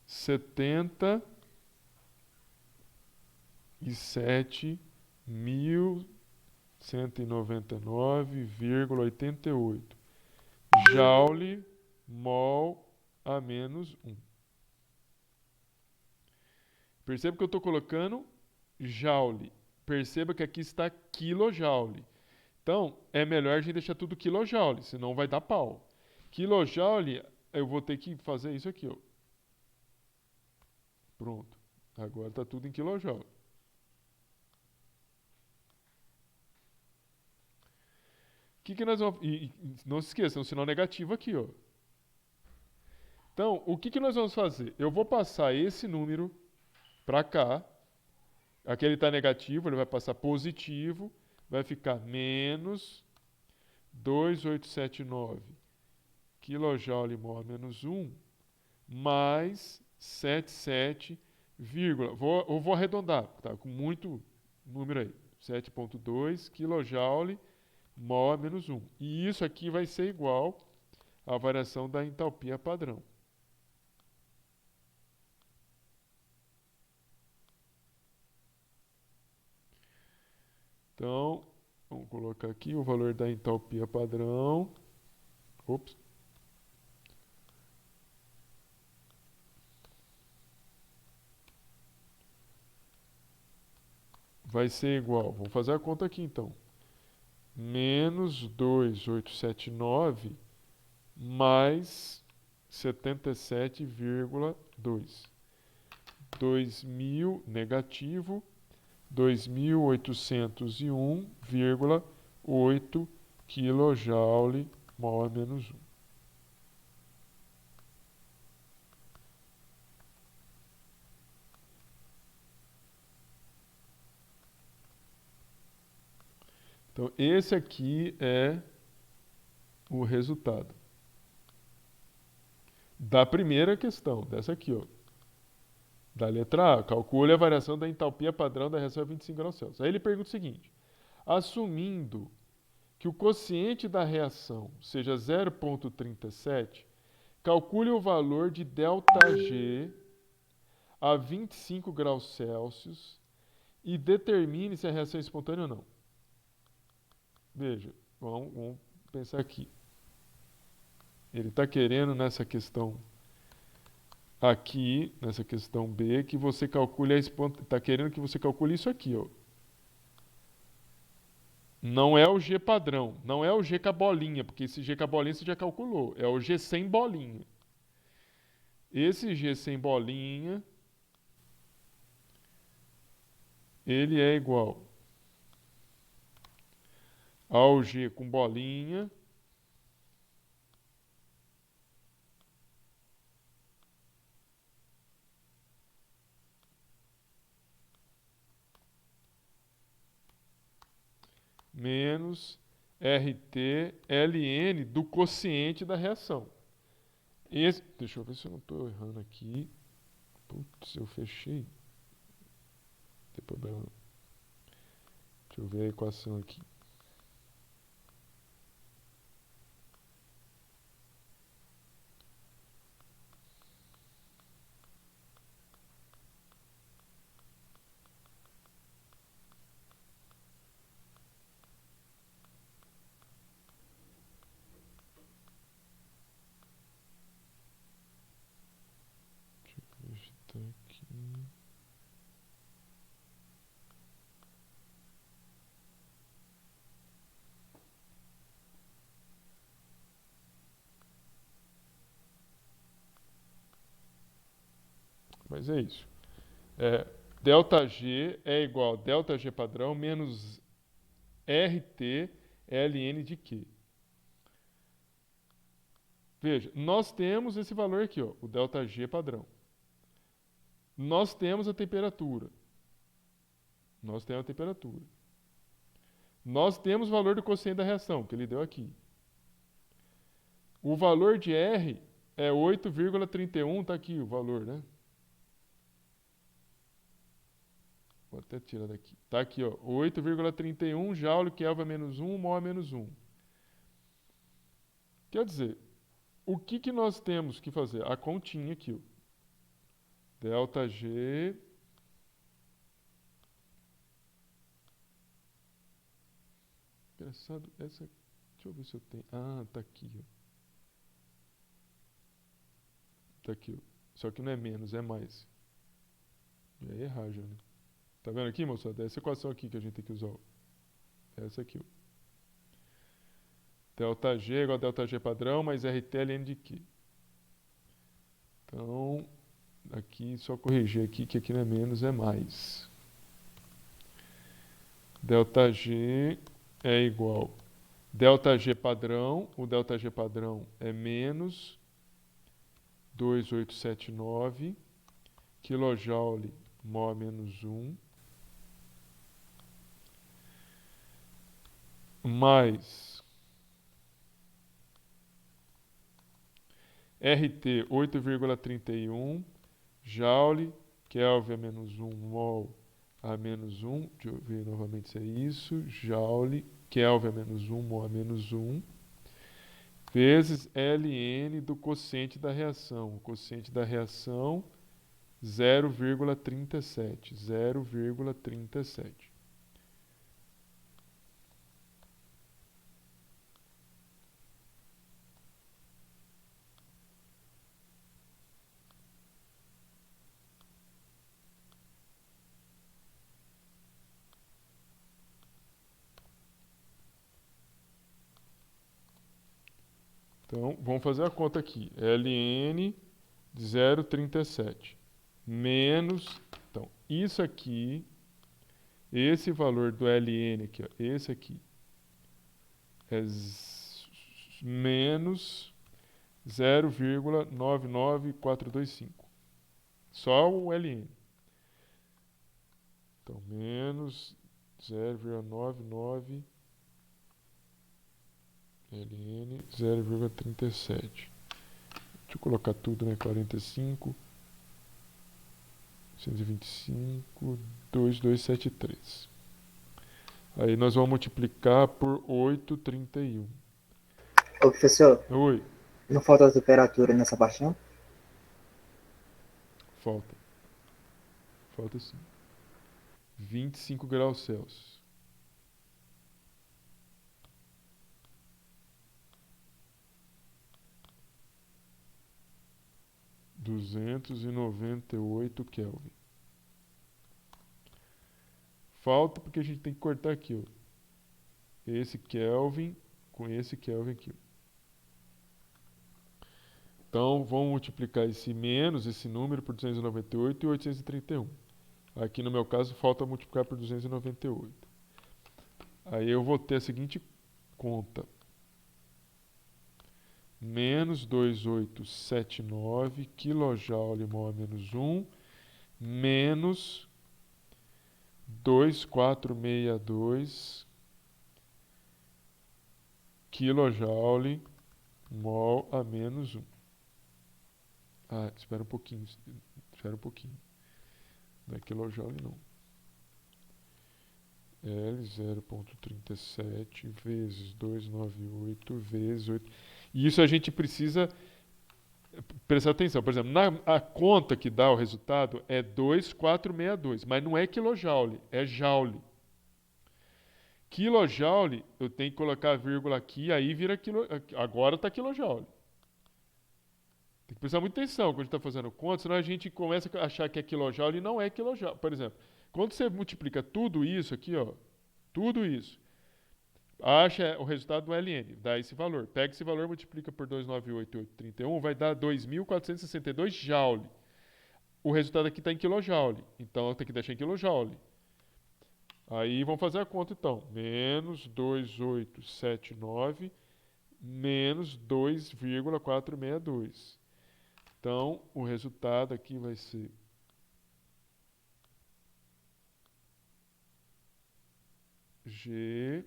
77.199,88 joule mol a menos 1. Perceba que eu estou colocando joule. Perceba que aqui está quilojoule. Então, é melhor a gente deixar tudo quilojoule, senão vai dar pau. Quilojoule, eu vou ter que fazer isso aqui, ó. Pronto. Agora está tudo em quilojoule. O que nós vamos... E não se esqueça, tem um sinal negativo aqui, ó. Então, o que nós vamos fazer? Eu vou passar esse número para cá. Aqui ele está negativo, ele vai passar positivo. Vai ficar menos 2.879 kJ mol a menos 1 mais 77, eu vou arredondar, tá com muito número aí. 7.2 kJ mol a menos 1. E isso aqui vai ser igual à variação da entalpia padrão. Então, vamos colocar aqui o valor da entalpia padrão. Ops. Vai ser igual, vamos fazer a conta aqui então. Menos 2.879 mais 77,2. 2.000 negativo. 2.801,8 kJ mol a menos 1. Então, esse aqui é o resultado da primeira questão, dessa aqui, ó. Da letra A, calcule a variação da entalpia padrão da reação a 25 graus Celsius. Aí ele pergunta o seguinte: assumindo que o quociente da reação seja 0,37, calcule o valor de ΔG a 25 graus Celsius e determine se a reação é espontânea ou não. Veja, vamos pensar aqui. Ele está querendo nessa questão aqui, nessa questão B, que você calcule a espontaneidade. Está querendo que você calcule isso aqui, ó. Não é o G padrão, não é o G com a bolinha, porque esse G com a bolinha você já calculou. É o G sem bolinha. Esse G sem bolinha, ele é igual ao G com bolinha menos RT ln do quociente da reação. Deixa eu ver se eu não estou errando aqui. Putz, eu fechei. Não tem problema não. Deixa eu ver a equação aqui. Tá aqui. Mas é isso. ΔG é igual a ΔG padrão menos RT ln de Q. Veja, nós temos esse valor aqui, ó, o ΔG padrão. Nós temos a temperatura. Nós temos a temperatura. Nós temos o valor do quociente da reação, que ele deu aqui. O valor de R é 8,31, está aqui o valor, né? Vou até tirar daqui. Está aqui, ó, 8,31 joule Kelvin menos 1, mol menos 1. Quer dizer, o que nós temos que fazer? A continha aqui, ó. ΔG engraçado, essa... Deixa eu ver se eu tenho... Ah, tá aqui, ó. Tá aqui, ó. Só que não é menos, é mais. Já ia errar, já, né? Tá vendo aqui, moçada? Essa equação aqui que a gente tem que usar, ó. Essa aqui, ó. ΔG igual a ΔG padrão mais RT ln de Q. Então, aqui, só corrigir aqui, que aqui não é menos, é mais. ΔG é igual ΔG padrão, o ΔG padrão é menos 2,879 kJ mol menos 1 mais RT 8,31 joule Kelvin a menos 1 mol a menos 1, deixa eu ver novamente se é isso, joule Kelvin a menos 1 mol a menos 1 vezes ln do quociente da reação. O quociente da reação 0,37. 0,37. Então, vamos fazer a conta aqui. ln de 0,37 menos... Então, isso aqui, esse valor do ln aqui, ó, esse aqui, é menos 0,99425. Só o ln. Então, menos 0,99 ln 0,37. Deixa eu colocar tudo, né? 45, 125, 2273. Aí nós vamos multiplicar por 831. Ô, professor, Oi, não falta a temperatura nessa parte, não? falta. Falta sim. 25 graus Celsius. ...298 Kelvin. Falta porque a gente tem que cortar aqui, ó. Esse Kelvin com esse Kelvin aqui, ó. Então, vamos multiplicar esse menos, esse número, por 298 e 831. Aqui no meu caso, falta multiplicar por 298. Aí eu vou ter a seguinte conta. Menos 2,879 kJ mol a menos 1 menos 2,462 kJ mol a menos 1. Ah, espera um pouquinho. Espera um pouquinho. Não é kilojoule, não. L 0,37 vezes 298 vezes 8. E isso a gente precisa prestar atenção. Por exemplo, a conta que dá o resultado é 2,462, mas não é kilojoule, é joule. Kilojoule, eu tenho que colocar a vírgula aqui, aí vira agora está kilojoule. Tem que prestar muita atenção quando a gente está fazendo conta, senão a gente começa a achar que é quilojoule e não é quilojoule. Por exemplo, quando você multiplica tudo isso aqui, ó, tudo isso, acha o resultado do LN, dá esse valor. Pega esse valor, multiplica por 298,831, vai dar 2.462 joule. O resultado aqui está em quilojoule, então tem que deixar em quilojoule. Aí vamos fazer a conta então. Menos 2.879 menos 2,462. Então, o resultado aqui vai ser G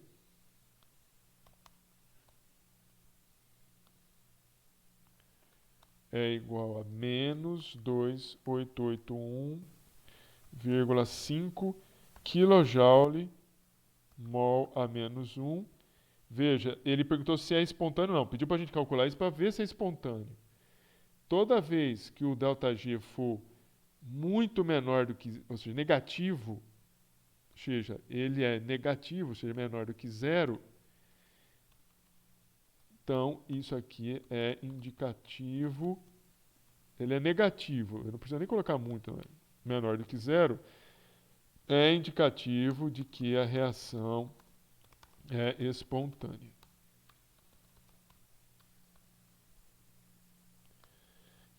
é igual a menos 2.881,5 kJ mol a menos 1. Veja, ele perguntou se é espontâneo ou não. Pediu para a gente calcular isso para ver se é espontâneo. Toda vez que o ΔG for muito menor do que, ou seja, negativo, ou seja, ele é negativo, ou seja, menor do que zero, então isso aqui é indicativo, ele é negativo, eu não preciso nem colocar muito, né? Menor do que zero, é indicativo de que a reação é espontânea.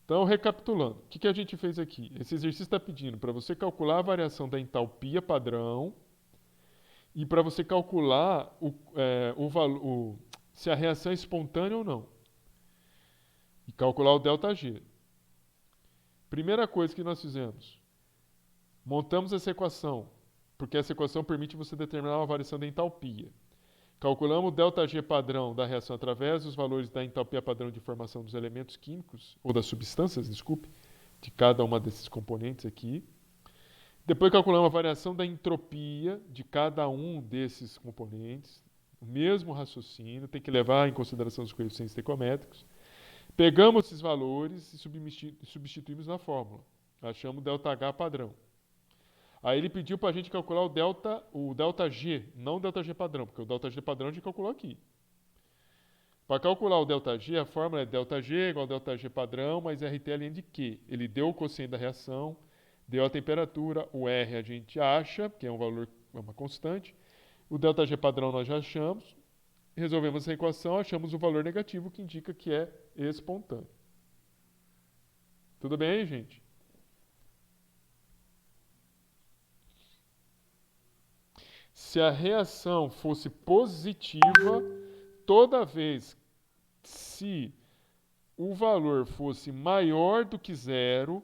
Então, recapitulando, o que a gente fez aqui? Esse exercício está pedindo para você calcular a variação da entalpia padrão e para você calcular se a reação é espontânea ou não. E calcular o ΔG. Primeira coisa que nós fizemos, montamos essa equação, porque essa equação permite você determinar a variação da entalpia. Calculamos o ΔG padrão da reação através dos valores da entalpia padrão de formação dos elementos químicos, ou das substâncias, desculpe, de cada uma desses componentes aqui. Depois calculamos a variação da entropia de cada um desses componentes. O mesmo raciocínio, tem que levar em consideração os coeficientes estequiométricos. Pegamos esses valores e substituímos na fórmula. Achamos o ΔH padrão. Aí ele pediu para a gente calcular o ΔG, não o ΔG padrão, porque o ΔG padrão a gente calculou aqui. Para calcular o ΔG, a fórmula é ΔG igual ao ΔG padrão, mais RT além de Q. Ele deu o quociente da reação, deu a temperatura, o R a gente acha, que é um valor, é uma constante. O ΔG padrão nós já achamos. Resolvemos essa equação, achamos o valor negativo, que indica que é espontâneo. Tudo bem aí, gente? Se a reação fosse positiva, toda vez se o valor fosse maior do que zero,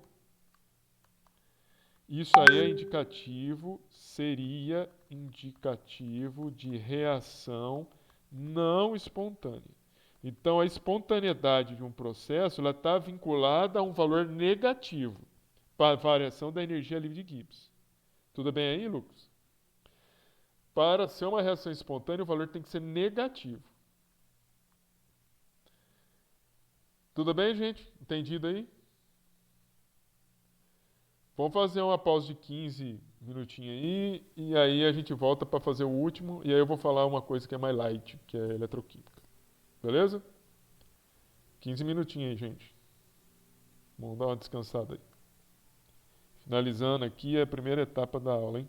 isso aí é indicativo, seria indicativo de reação não espontânea. Então, a espontaneidade de um processo está vinculada a um valor negativo para a variação da energia livre de Gibbs. Tudo bem aí, Lucas? Para ser uma reação espontânea, o valor tem que ser negativo. Tudo bem, gente? Entendido aí? Vamos fazer uma pausa de 15 minutinhos aí, e aí a gente volta para fazer o último, e aí eu vou falar uma coisa que é mais light, que é eletroquímica. Beleza? 15 minutinhos aí, gente. Vamos dar uma descansada aí. Finalizando aqui a primeira etapa da aula, hein?